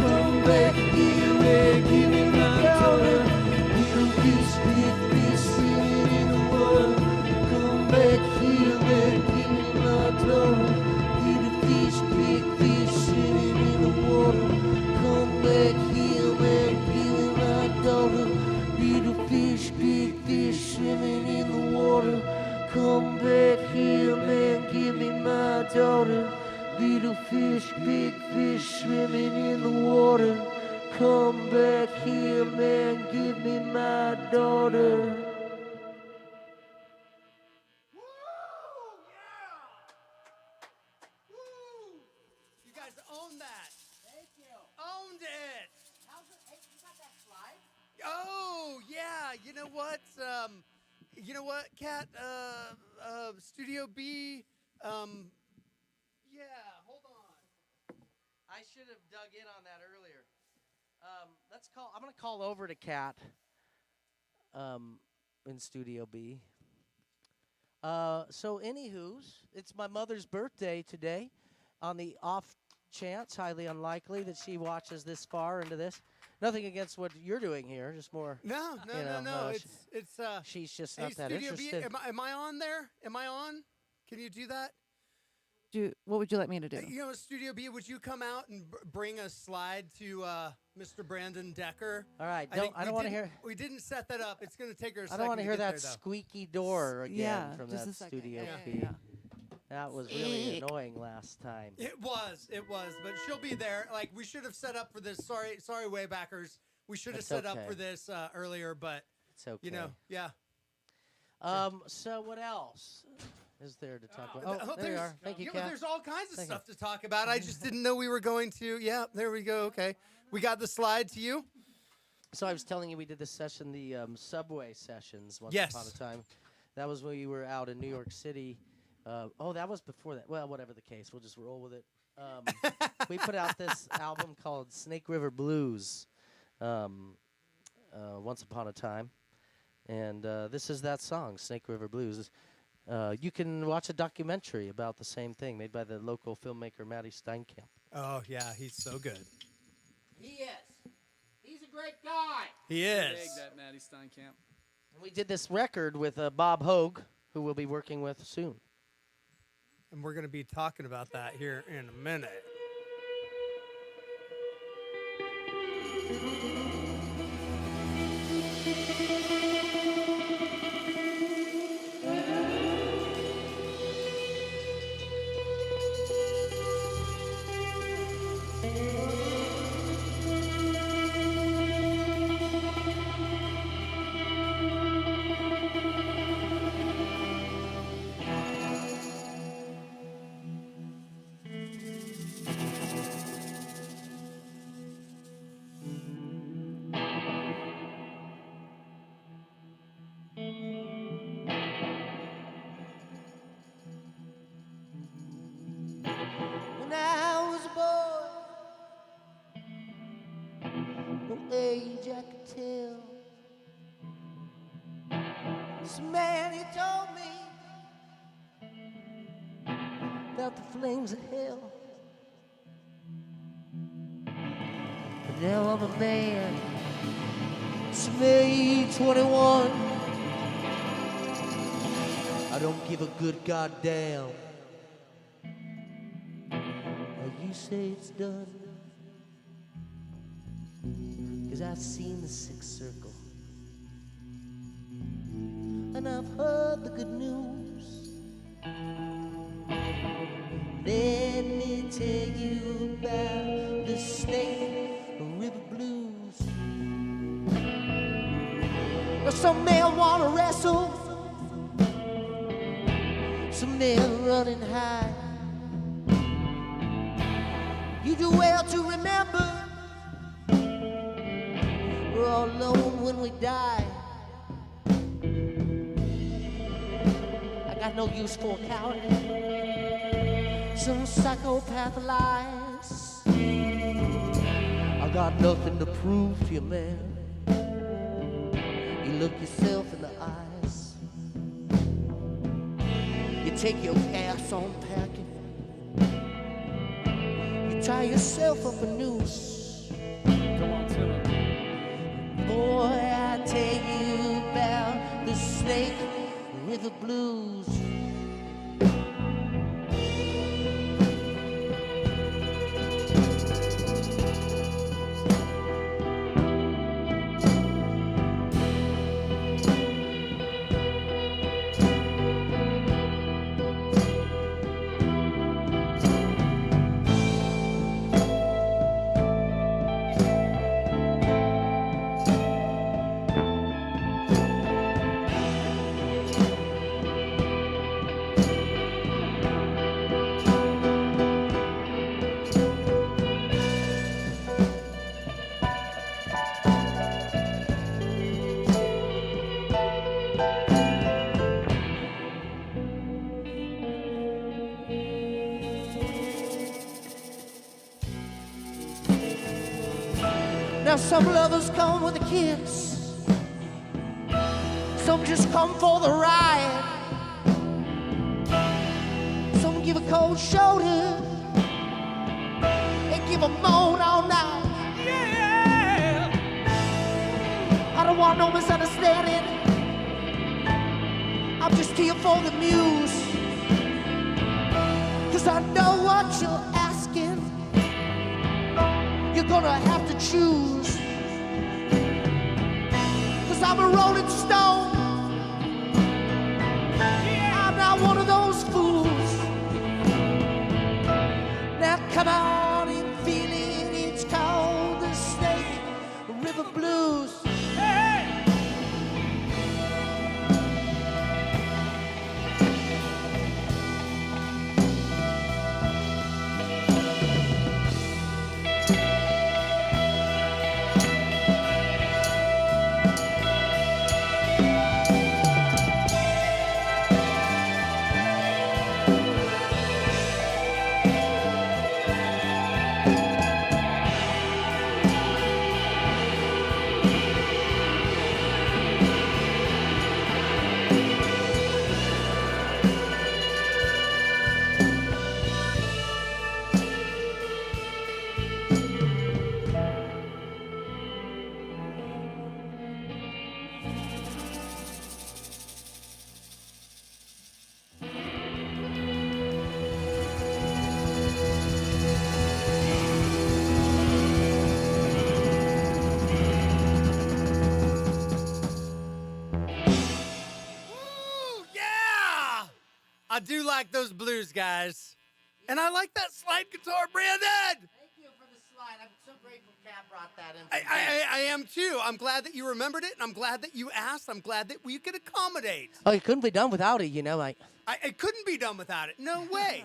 B: Come back here, back, give me my daughter. Little fish, big fish, swimming in the water. Come back here, back, give me my daughter. Little fish, big fish, swimming in the water. Come back here, back, give me my daughter. Little fish, big fish, swimming in the water. Come back here, man, give me my daughter. Little fish, big fish, swimming in the water. Come back here, man, give me my daughter.
C: You guys owned that. Thank you. Owned it.
F: How's it? Hey, you got that slide?
C: Oh yeah. You know what? Kat? Studio B. Yeah. Hold on.
F: I should have dug in on that earlier. I'm gonna call over to Kat. In Studio B. So anywho's, it's my mother's birthday today. On the off chance, highly unlikely that she watches this far into this. Nothing against what you're doing here, just more.
C: No. It's
F: She's just
C: Hey,
F: not that
C: Studio B,
F: interested.
C: am I on there? Am I on? Can you do that?
G: What would you like me to do?
C: Studio B, would you come out and bring a slide to Mr. Brandon Decker?
F: All right,
C: I
F: don't want to hear.
C: We didn't set that up. It's going to take her a
F: I
C: second.
F: don't want to hear
C: get
F: that
C: there, though.
F: squeaky door again
G: Yeah,
F: from
G: just
F: that
G: a second.
F: Studio
G: Yeah,
F: B.
G: yeah.
F: That was really annoying last time.
C: It was, but she'll be there. Like, we should have set up for this. Sorry, Waybackers. We should have
F: It's
C: set up
F: okay.
C: for this earlier, but
F: It's okay.
C: yeah.
F: So what else is there to talk about? Oh, there you
C: there's-
F: are. Thank you, Kat.
C: There's all kinds of
F: Thank you.
C: stuff to talk about. I just didn't know we were going to. Yeah, there we go. Okay, we got the slide to you.
F: So I was telling you we did this session, the subway sessions once
C: Yes.
F: upon a time. That was when we were out in New York City. That was before that. Well, whatever the case, we'll just roll with it. We put out this album called Snake River Blues once upon a time. And this is that song, Snake River Blues. You can watch a documentary about the same thing made by the local filmmaker Matty Steinkamp.
C: Oh yeah, he's so good.
F: He is. He's a great guy.
C: He
E: Big
C: is.
E: that Maddie Steinkamp.
F: And we did this record with Bob Hogue, who we'll be working with soon.
C: And we're going to be talking about that here in a minute.
B: When I was a boy, no age I could tell. This man, he told me about the flames of hell. But now I'm a man, it's May 21. I don't give a good goddamn. You say it's done, 'cause I've seen the sixth circle, and I've heard the good news. tell you about the Snake River Blues. Well, some men wanna wrestle, some men running high. You do well to remember, we're all alone when we die. I got no use for a coward. Some psychopath lies. I got nothing to prove to you, man. You look yourself in the eyes. You take your ass on packing. You tie yourself up a noose.
E: Go on, tell him.
B: Boy, I tell you about the Snake River Blues. Now some lovers come with a kiss, some just come for the ride, some give a cold shoulder and give a moan all night. Yeah, I don't want no misunderstanding, I'm just here for the muse, 'cause I know what you're asking. You're gonna have to choose, 'cause I'm a rolling stone. I'm not one of those fools. Now come on and feel it, it's called the Snake River Blues. Hey!
C: I do like those blues, guys. And I like that slide guitar, Brandon.
F: Thank you for the slide. I'm so grateful Kat brought that in.
C: I am too. I'm glad that you remembered it, and I'm glad that you asked. I'm glad that we could accommodate.
F: Oh, it couldn't be done without it, you know.
C: It couldn't be done without it. No way.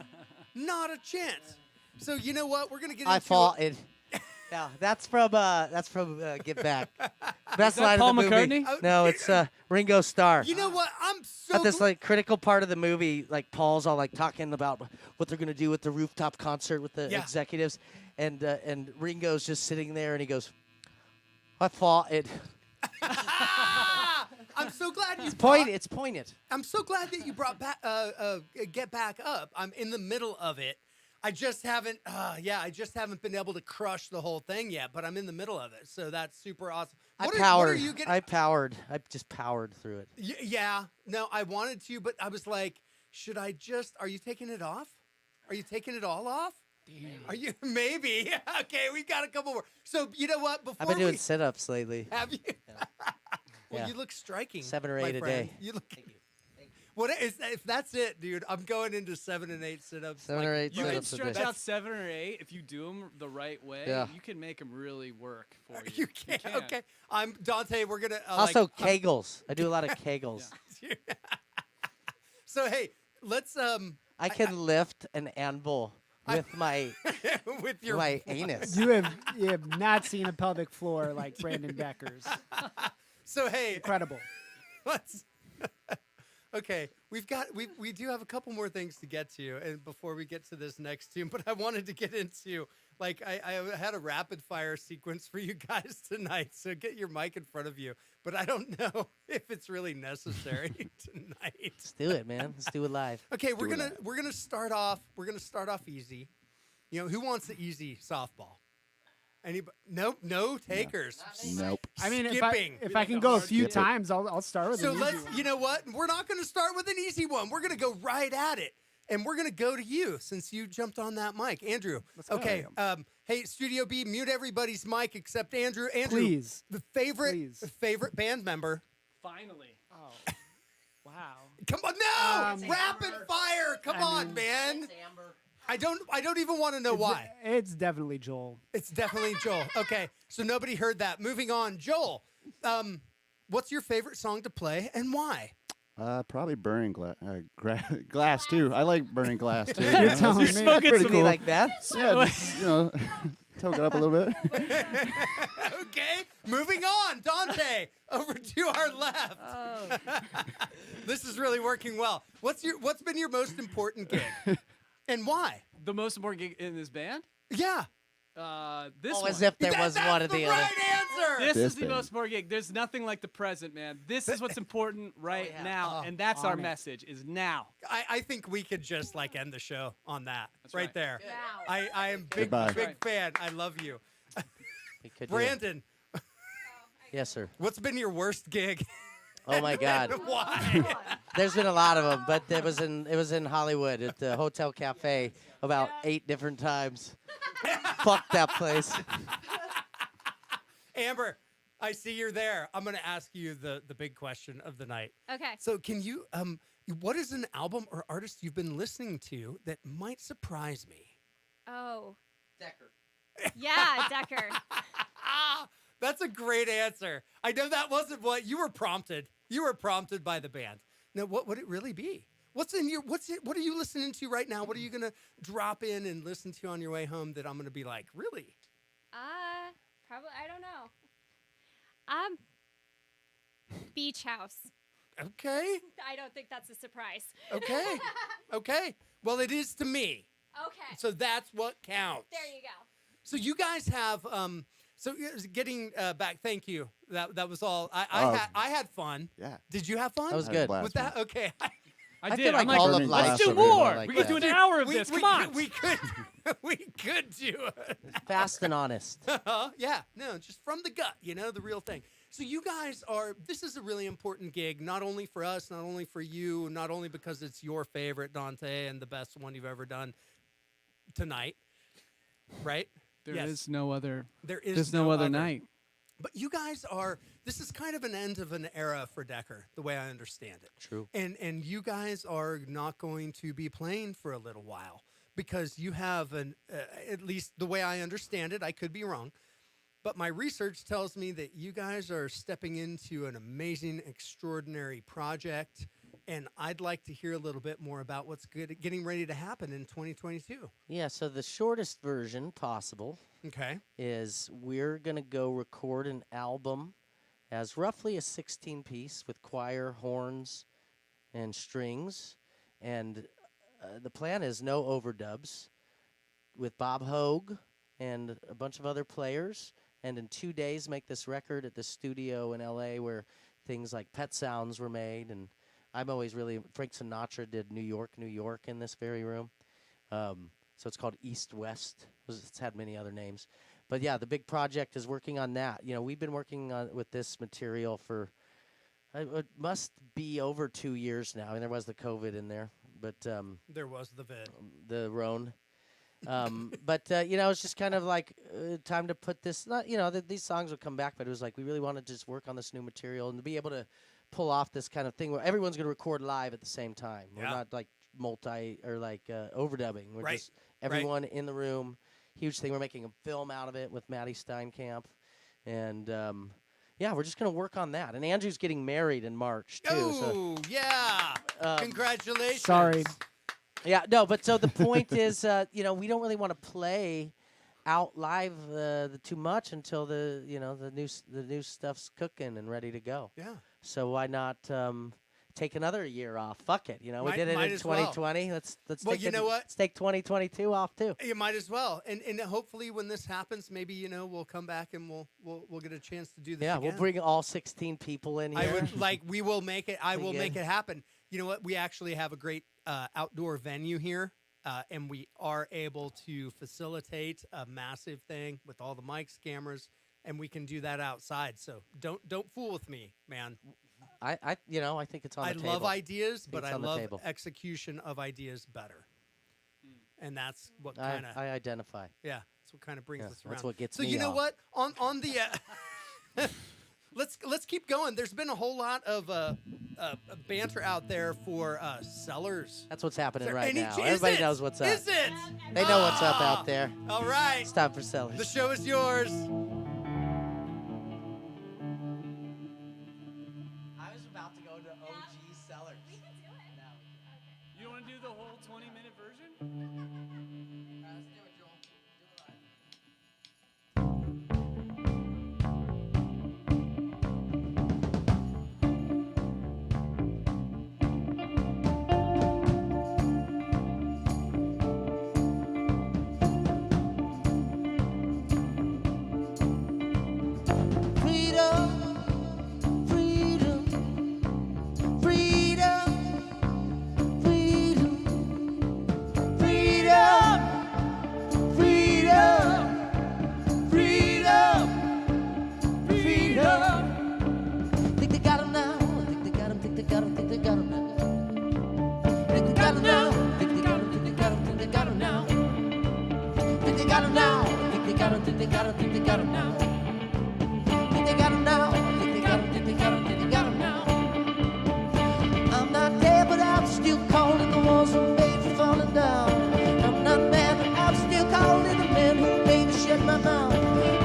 C: Not a chance. So you know what? We're gonna get.
F: I
C: into
F: fought it. Yeah, that's from Get Back. Best
E: that
F: line
E: Paul
F: of the movie.
E: McCartney?
F: No, it's Ringo Starr.
C: You know what? I'm so.
F: At this like critical part of the movie, like Paul's all like talking about what they're gonna do with the rooftop concert with the executives, and Ringo's just sitting there and he goes, "I fought it."
C: I'm so glad you.
F: It's poignant.
C: I'm so glad that you brought back Get Back Up. I'm in the middle of it. I just haven't been able to crush the whole thing yet, but I'm in the middle of it, so that's super awesome.
F: I just powered through it.
C: Yeah, no, I wanted to, but I was like, should I just? Are you taking it off? Are you taking it all off? Damn. Are you? Maybe. Okay, we got a couple more. So you know what? Before
F: I've been doing sit-ups lately.
C: Have you?
F: Yeah.
C: Well,
F: Yeah.
C: you look striking.
F: 7 or 8
C: my
F: a
C: friend.
F: day.
C: You look.
F: Thank you.
C: What is if that's it, dude? I'm going into 7 and 8 sit-ups.
F: 7 or 8
E: You can
F: sit-ups a
E: stretch
F: day.
E: out 7 or 8 if you do them the right way.
F: Yeah.
E: You can make them really work for you.
C: You can't. Okay, I'm Dante. We're gonna
F: Also,
C: like,
F: kegels. I do a lot of kegels.
C: So hey, let's
F: I can lift an anvil with my
C: with your
F: my anus.
I: You have not seen a pelvic floor like Brandon Decker's.
C: So hey,
I: Incredible.
C: let's. Okay, we do have a couple more things to get to, and before we get to this next tune, but I wanted to get into like I had a rapid fire sequence for you guys tonight, so get your mic in front of you. But I don't know if it's really necessary tonight.
F: Let's do it, man. Let's do it live.
C: Okay, we're gonna start off. We're gonna start off easy. You know, who wants the easy softball? Anybody? Nope, no takers.
H: Nope.
I: I mean,
C: Skipping.
I: if I can go a few
H: Skip it.
I: times, I'll start with
C: So
I: an easy
C: let's.
I: one.
C: You know what? We're not going to start with an easy one. We're going to go right at it, and we're going to go to you since you jumped on that mic, Andrew.
I: go.
C: Okay. Hey, Studio B, mute everybody's mic except Andrew. Andrew,
I: Please.
C: the favorite
I: Please.
C: band member.
E: Finally.
I: Oh, wow.
C: Come on, no! Rapid fire! Come on, man. I don't even want to know why.
I: It's definitely Joel.
C: It's definitely Joel. Okay, so nobody heard that. Moving on, Joel. What's your favorite song to play and why?
H: Probably burning glass too. I like burning glass too.
I: You're telling me.
E: Smoking
F: Pretty
E: some
F: cool. Like that?
H: Yeah, just, toke it up a little bit.
C: Okay, moving on. Dante, over to our left. This is really working well. What's been your most important gig? And why?
E: The most important gig in this band?
C: Yeah.
E: This
F: Oh,
E: one.
F: as if there was
C: That's
F: one or
C: the
F: the
C: right
F: other.
C: answer.
E: This
H: This
E: is the
H: band.
E: most important gig. There's nothing like the present, man. This is what's important right
F: yeah.
E: now, and that's our message is now.
C: I think we could just like end the show on that.
E: That's
C: right
E: right.
C: there.
J: Wow.
C: I am big
H: Goodbye.
C: big fan. I love you.
F: We could do it.
C: Brandon,
F: Yes, sir.
C: what's been your worst gig?
F: Oh my God.
C: Why?
F: There's been a lot of them, but it was in Hollywood at the Hotel Cafe about 8 different times. Fuck that place.
C: Amber, I see you're there. I'm going to ask you the big question of the night.
J: Okay.
C: So can you what is an album or artist you've been listening to that might surprise me?
J: Oh.
F: Decker.
J: Yeah, Decker.
C: That's a great answer. I know that wasn't what you were prompted. You were prompted by the band. Now, what would it really be? What are you listening to right now? What are you gonna drop in and listen to on your way home that I'm gonna be like, really?
J: Probably, I don't know. Beach House.
C: Okay.
J: I don't think that's a surprise.
C: Okay. Okay. Well, it is to me.
J: Okay.
C: So that's what counts.
J: There you go.
C: So you guys have so getting back. Thank you. That was all.
H: Oh.
C: I had fun.
H: Yeah.
C: Did you have fun?
F: That was
H: Had a
F: good.
H: blast,
C: With that, okay.
E: I
F: I
E: did.
F: feel like
E: I'm like,
F: all of
H: Burning
F: last
E: let's do
H: glass
F: year were
E: more.
F: like
E: we could
F: that.
E: do an hour of this. Come on.
C: We could do it.
F: Fast and honest.
C: Yeah, no, just from the gut, the real thing. So you guys this is a really important gig, not only for us, not only for you, not only because it's your favorite, Dante, and the best one you've ever done tonight, right?
E: There
C: Yes.
E: is no other.
C: There's
E: There's no other night.
C: But you guys this is kind of an end of an era for Decker, the way I understand it.
F: True.
C: And you guys are not going to be playing for a little while because you have at least the way I understand it, I could be wrong, but my research tells me that you guys are stepping into an amazing, extraordinary project, and I'd like to hear a little bit more about what's getting ready to happen in 2022.
F: Yeah, so the shortest version possible
C: Okay.
F: is we're going to go record an album as roughly a 16-piece with choir, horns, and strings. And the plan is no overdubs with Bob Hogue and a bunch of other players. And in 2 days, make this record at the studio in L.A. where things like Pet Sounds were made. And I'm always Frank Sinatra did New York, New York in this very room. So it's called East West. It's had many other names. But yeah, the big project is working on that. We've been working with this material for, it must be over 2 years now. I mean, there was the COVID in there, but
C: There was the vid.
F: the Rhone. But, it's just kind of like time to put this, these songs will come back, but it was like we really wanted to just work on this new material and to be able to pull off this kind of thing where everyone's going to record live at the same time. We're
C: Yeah.
F: not like overdubbing. We're
C: Right,
F: just everyone in the room. Huge thing. We're making a film out of it with Maddie Steinkamp, and yeah, we're just going to work on that. And Andrew's getting married in March too.
C: Oh, yeah. Congratulations.
I: Sorry.
F: Yeah, no, but so the point is, we don't really want to play out live too much until the new stuff's cooking and ready to go.
C: Yeah.
F: So why not take another year off? Fuck it, we did it
C: might
F: in
C: as well.
F: 2020. Let's
C: Well,
F: take
C: you know what?
F: Let's take 2022 off too.
C: You might as well, and hopefully when this happens, maybe we'll come back and we'll get a chance to do this.
F: Yeah,
C: again.
F: we'll bring all 16 people in here.
C: I would we will make it. I will make
F: Again.
C: it happen. You know what? We actually have a great outdoor venue here, and we are able to facilitate a massive thing with all the mics, cameras, and we can do that outside. So don't fool with me, man.
F: I think it's on the table.
C: I love ideas, but
F: It's
C: I
F: on the
C: love
F: table.
C: execution of ideas better. And that's what
F: I
C: kind of
F: identify.
C: yeah, that's what kind of brings
F: Yeah,
C: us around.
F: that's what gets
C: so
F: me
C: you know
F: off.
C: what on the let's keep going. There's been a whole lot of banter out there for sellers.
F: That's what's happening
C: Is there
F: right
C: any
F: now.
C: ch- is
F: Everybody
C: it?
F: knows what's up.
C: Is it?
F: They know what's up
C: Ah,
F: out there.
C: All right,
F: It's time for sellers.
C: the show is yours.
F: I was about to go to OG sellers.
E: You want to do the whole 20-minute version?
B: Freedom, freedom, freedom, freedom, freedom, freedom, freedom, freedom. Think they got 'em now. Think they got 'em. Think they got 'em. Think they got 'em now. Think they got 'em now. Think they got 'em. Think they got 'em. Think they got 'em now. Think they got 'em now. Think they got 'em. Think they got 'em. Think they got 'em now. Think they got 'em now. Think they got 'em. Think they got 'em. Think they got 'em now. I'm not there, but I'm still calling the walls who made me falling down. I'm not mad, but I'm still calling the man who made me shut my mouth.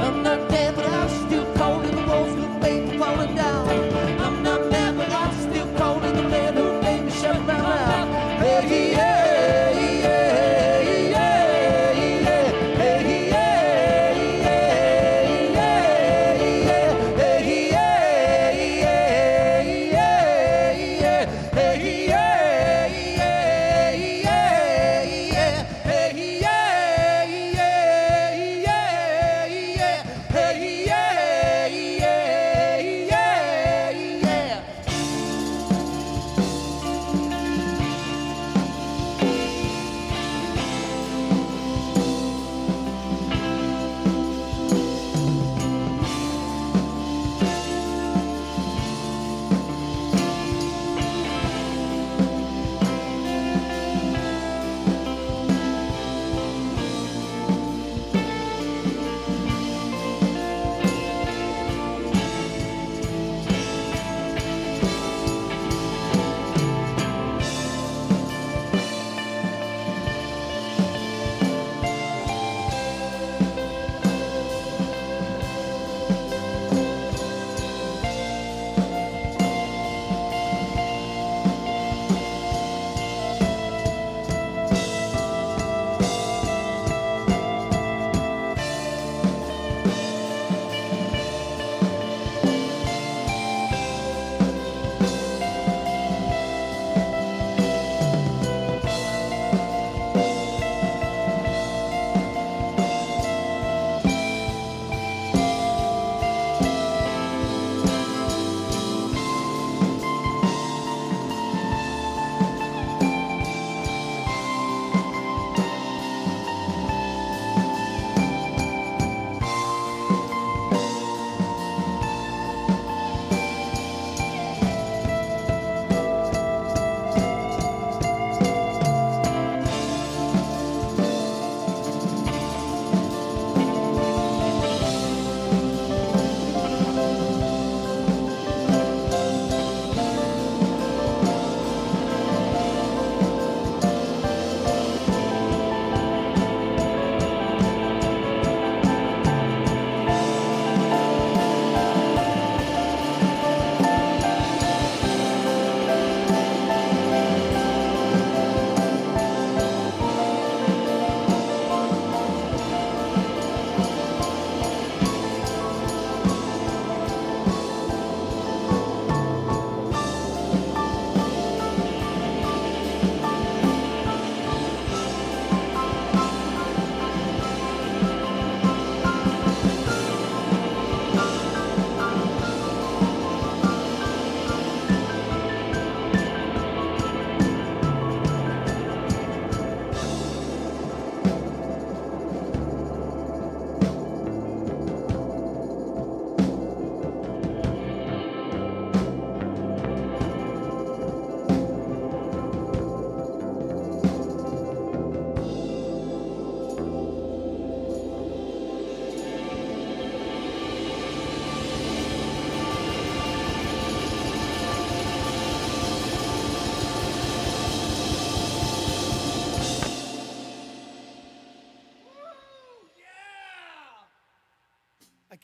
B: I'm not there, but I'm still calling the walls who made me falling down. I'm not mad, but I'm still calling the man who made me shut my mouth. Hey, yeah, yeah, yeah, yeah, hey, yeah, yeah, yeah.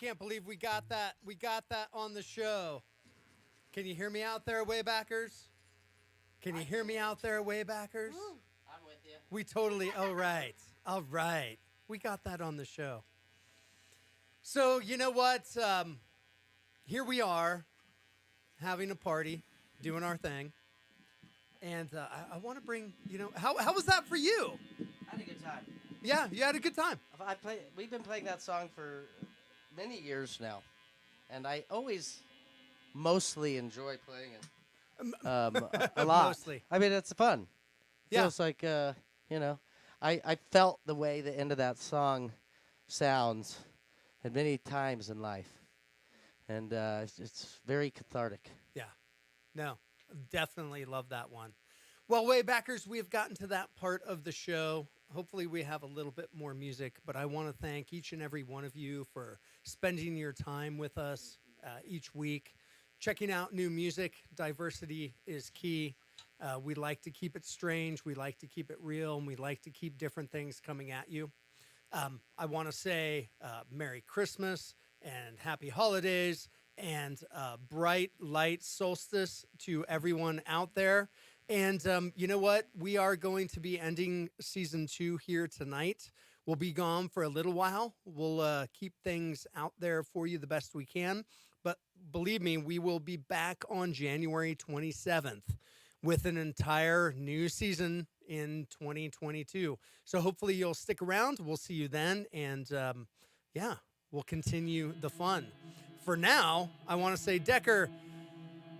C: can't believe we got that. We got that on the show. Can you hear me out there, Waybackers? Can you hear me out there, Waybackers?
F: I'm with you.
C: We totally, all right. All right. We got that on the show. So, you know what? Here we are having a party, doing our thing. And I want to bring, how was that for you?
F: I had a good time.
C: Yeah, you had a good time.
F: We've been playing that song for many years now, and I always mostly enjoy playing it. A lot.
C: Mostly.
F: I mean, it's fun.
C: Yeah.
F: Feels like, I felt the way the end of that song sounds at many times in life, and it's very cathartic.
C: Yeah. No, definitely love that one. Well, Waybackers, we have gotten to that part of the show. Hopefully we have a little bit more music, but I want to thank each and every one of you for spending your time with us each week, checking out new music. Diversity is key. We like to keep it strange. We like to keep it real, and we like to keep different things coming at you. I want to say Merry Christmas and Happy Holidays and bright light solstice to everyone out there. And you know what? We are going to be ending season 2 here tonight. We'll be gone for a little while. We'll keep things out there for you the best we can. But believe me, we will be back on January 27th with an entire new season in 2022. So hopefully you'll stick around. We'll see you then. And yeah, we'll continue the fun. For now, I want to say, Decker,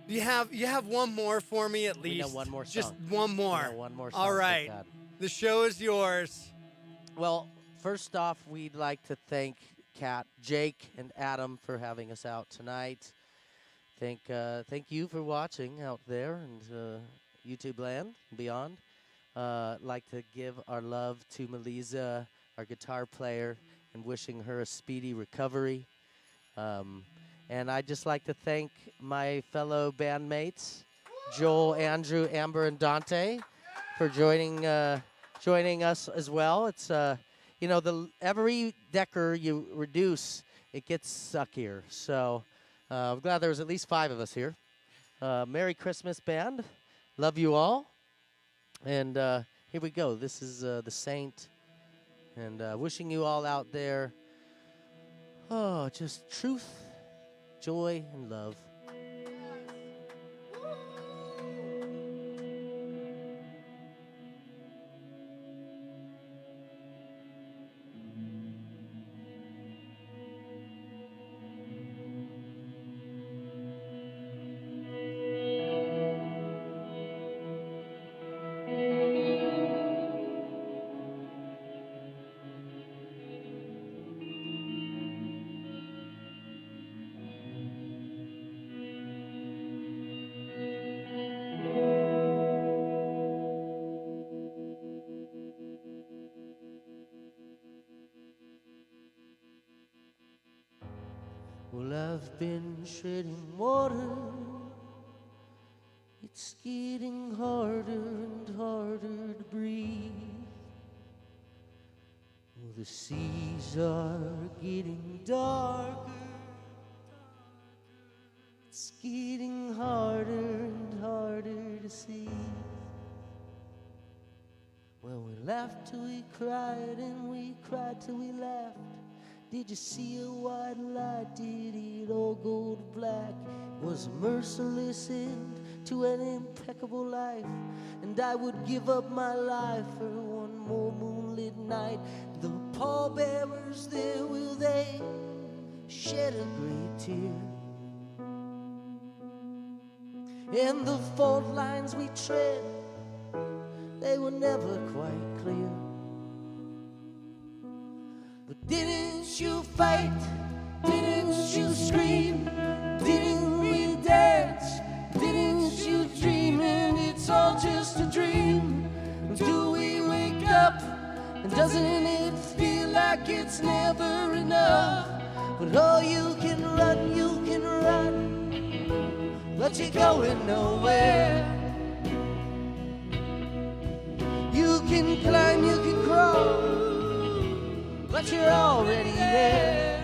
C: you have one more for me at least.
F: We know one more song.
C: Just one more.
F: We know one more song.
C: All right.
F: thank God.
C: The show is yours.
F: Well, first off, we'd like to thank Kat, Jake, and Adam for having us out tonight. Thank you for watching out there and YouTube land and beyond. Like to give our love to Melisa, our guitar player, and wishing her a speedy recovery. And I'd just like to thank my fellow bandmates, Joel, Andrew, Amber, and Dante, for joining us as well. It's every Decker you reduce, it gets suckier. So I'm glad there was at least 5 of us here. Merry Christmas, band. Love you all. And here we go. This is The Saint. And wishing you all out there, just truth, joy, and love. Well, I've been treading water. It's getting harder and harder to breathe. Well, the seas are getting darker. It's getting harder and harder to see. Well, we laughed till we cried, and we cried till we laughed. Did you see a white light? Did it all go to black? It was a merciless end to an impeccable life, and I would give up my life for one more moonlit night. The pallbearers there, will they shed a great tear? And the fault lines we tread, they were never quite clear. But didn't you fight? Didn't you scream? Didn't we dance? Didn't you dream? And it's all just a dream. Do we wake up? And doesn't it feel like it's never enough? But oh, you can run, but you're going nowhere. You can climb, you can crawl, but you're already there.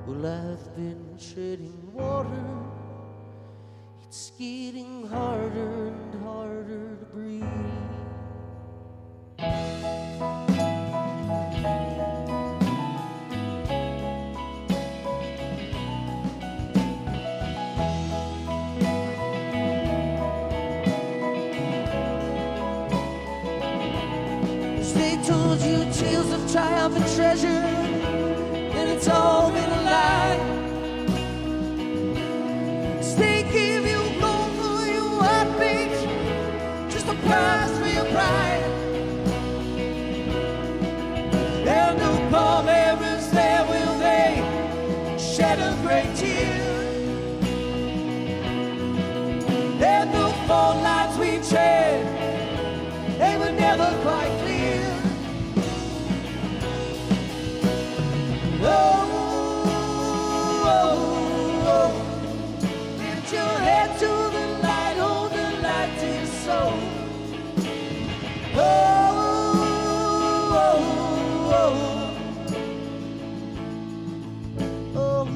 B: Well, I've been treading water. It's getting harder and harder to breathe. They told you tales of triumph and treasure, and it's all been a lie. They give you gold for your heartbeat, just a prize for your pride. There are no pallbearers there, will they shed a great tear? There are no fault lines we tread, they were never quite clear. Oh, oh, oh. Lift your head to the light, hold the light to your soul. Oh, oh, oh, oh, oh,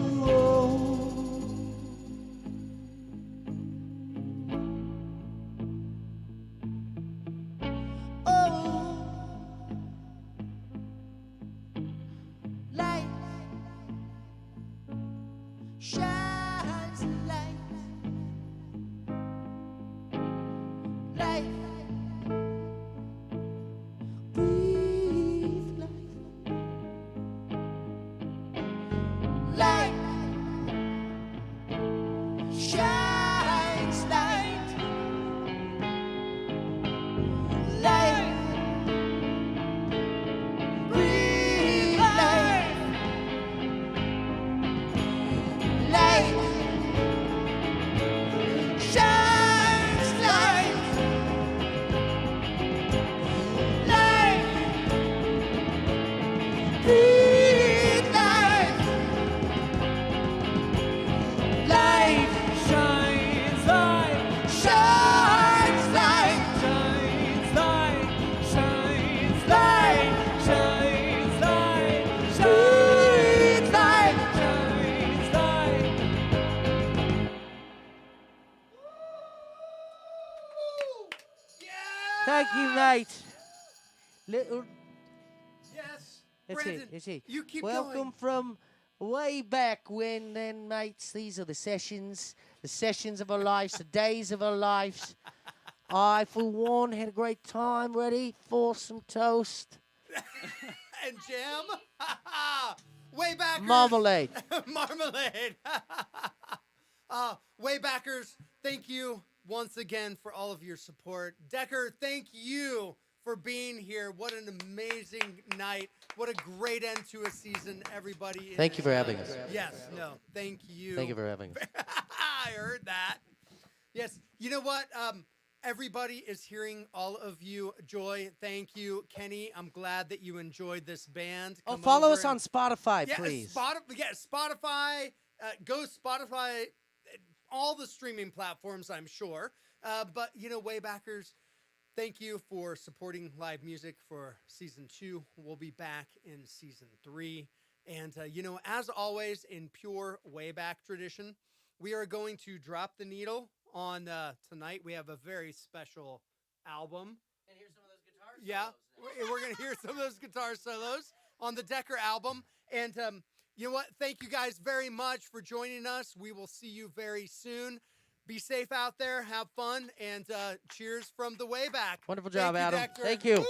B: oh. Light shines light. Light, breathe light. Light shines light. Light, breathe light. Light shines light. Light, breathe light. Light shines light. Shines light. Shines light. Shines light. Shines light. Shines light. Shines light.
F: Thank you, mate. Little.
C: Yes.
F: That's
C: Brandon,
F: it. That's it.
C: you keep
F: Welcome
C: going.
F: from way back when, then, mates. These are the sessions of our lives, the days of our lives. I, for one, had a great time. Ready for some toast?
C: And jam. Waybackers.
F: Marmalade.
C: Marmalade. Waybackers, thank you once again for all of your support. Decker, thank you for being here. What an amazing night. What a great end to a season, everybody.
F: Thank you for having us.
C: Yes, no, thank you.
F: Thank you for having us.
C: I heard that. Yes, you know what? Everybody is hearing all of you. Joy, thank you. Kenny, I'm glad that you enjoyed this band.
F: Oh,
C: Come
F: follow
C: over
F: us
C: and-
F: on Spotify,
C: Yeah,
F: please.
C: Spotify. Go Spotify. All the streaming platforms, I'm sure. But, you know, Waybackers, thank you for supporting live music for season 2. We'll be back in season 3. And, you know, as always, in pure Wayback tradition, we are going to drop the needle on tonight. We have a very special album.
F: And here's some of those guitar
C: Yeah, we're going to hear some of those guitar solos on the Decker album. And you know what? Thank you guys very much for joining us. We will see you very soon. Be safe out there. Have fun. And cheers from the way back.
F: Wonderful job,
C: Thank you,
F: Adam.
C: Decker.
F: Thank you.
C: Woo!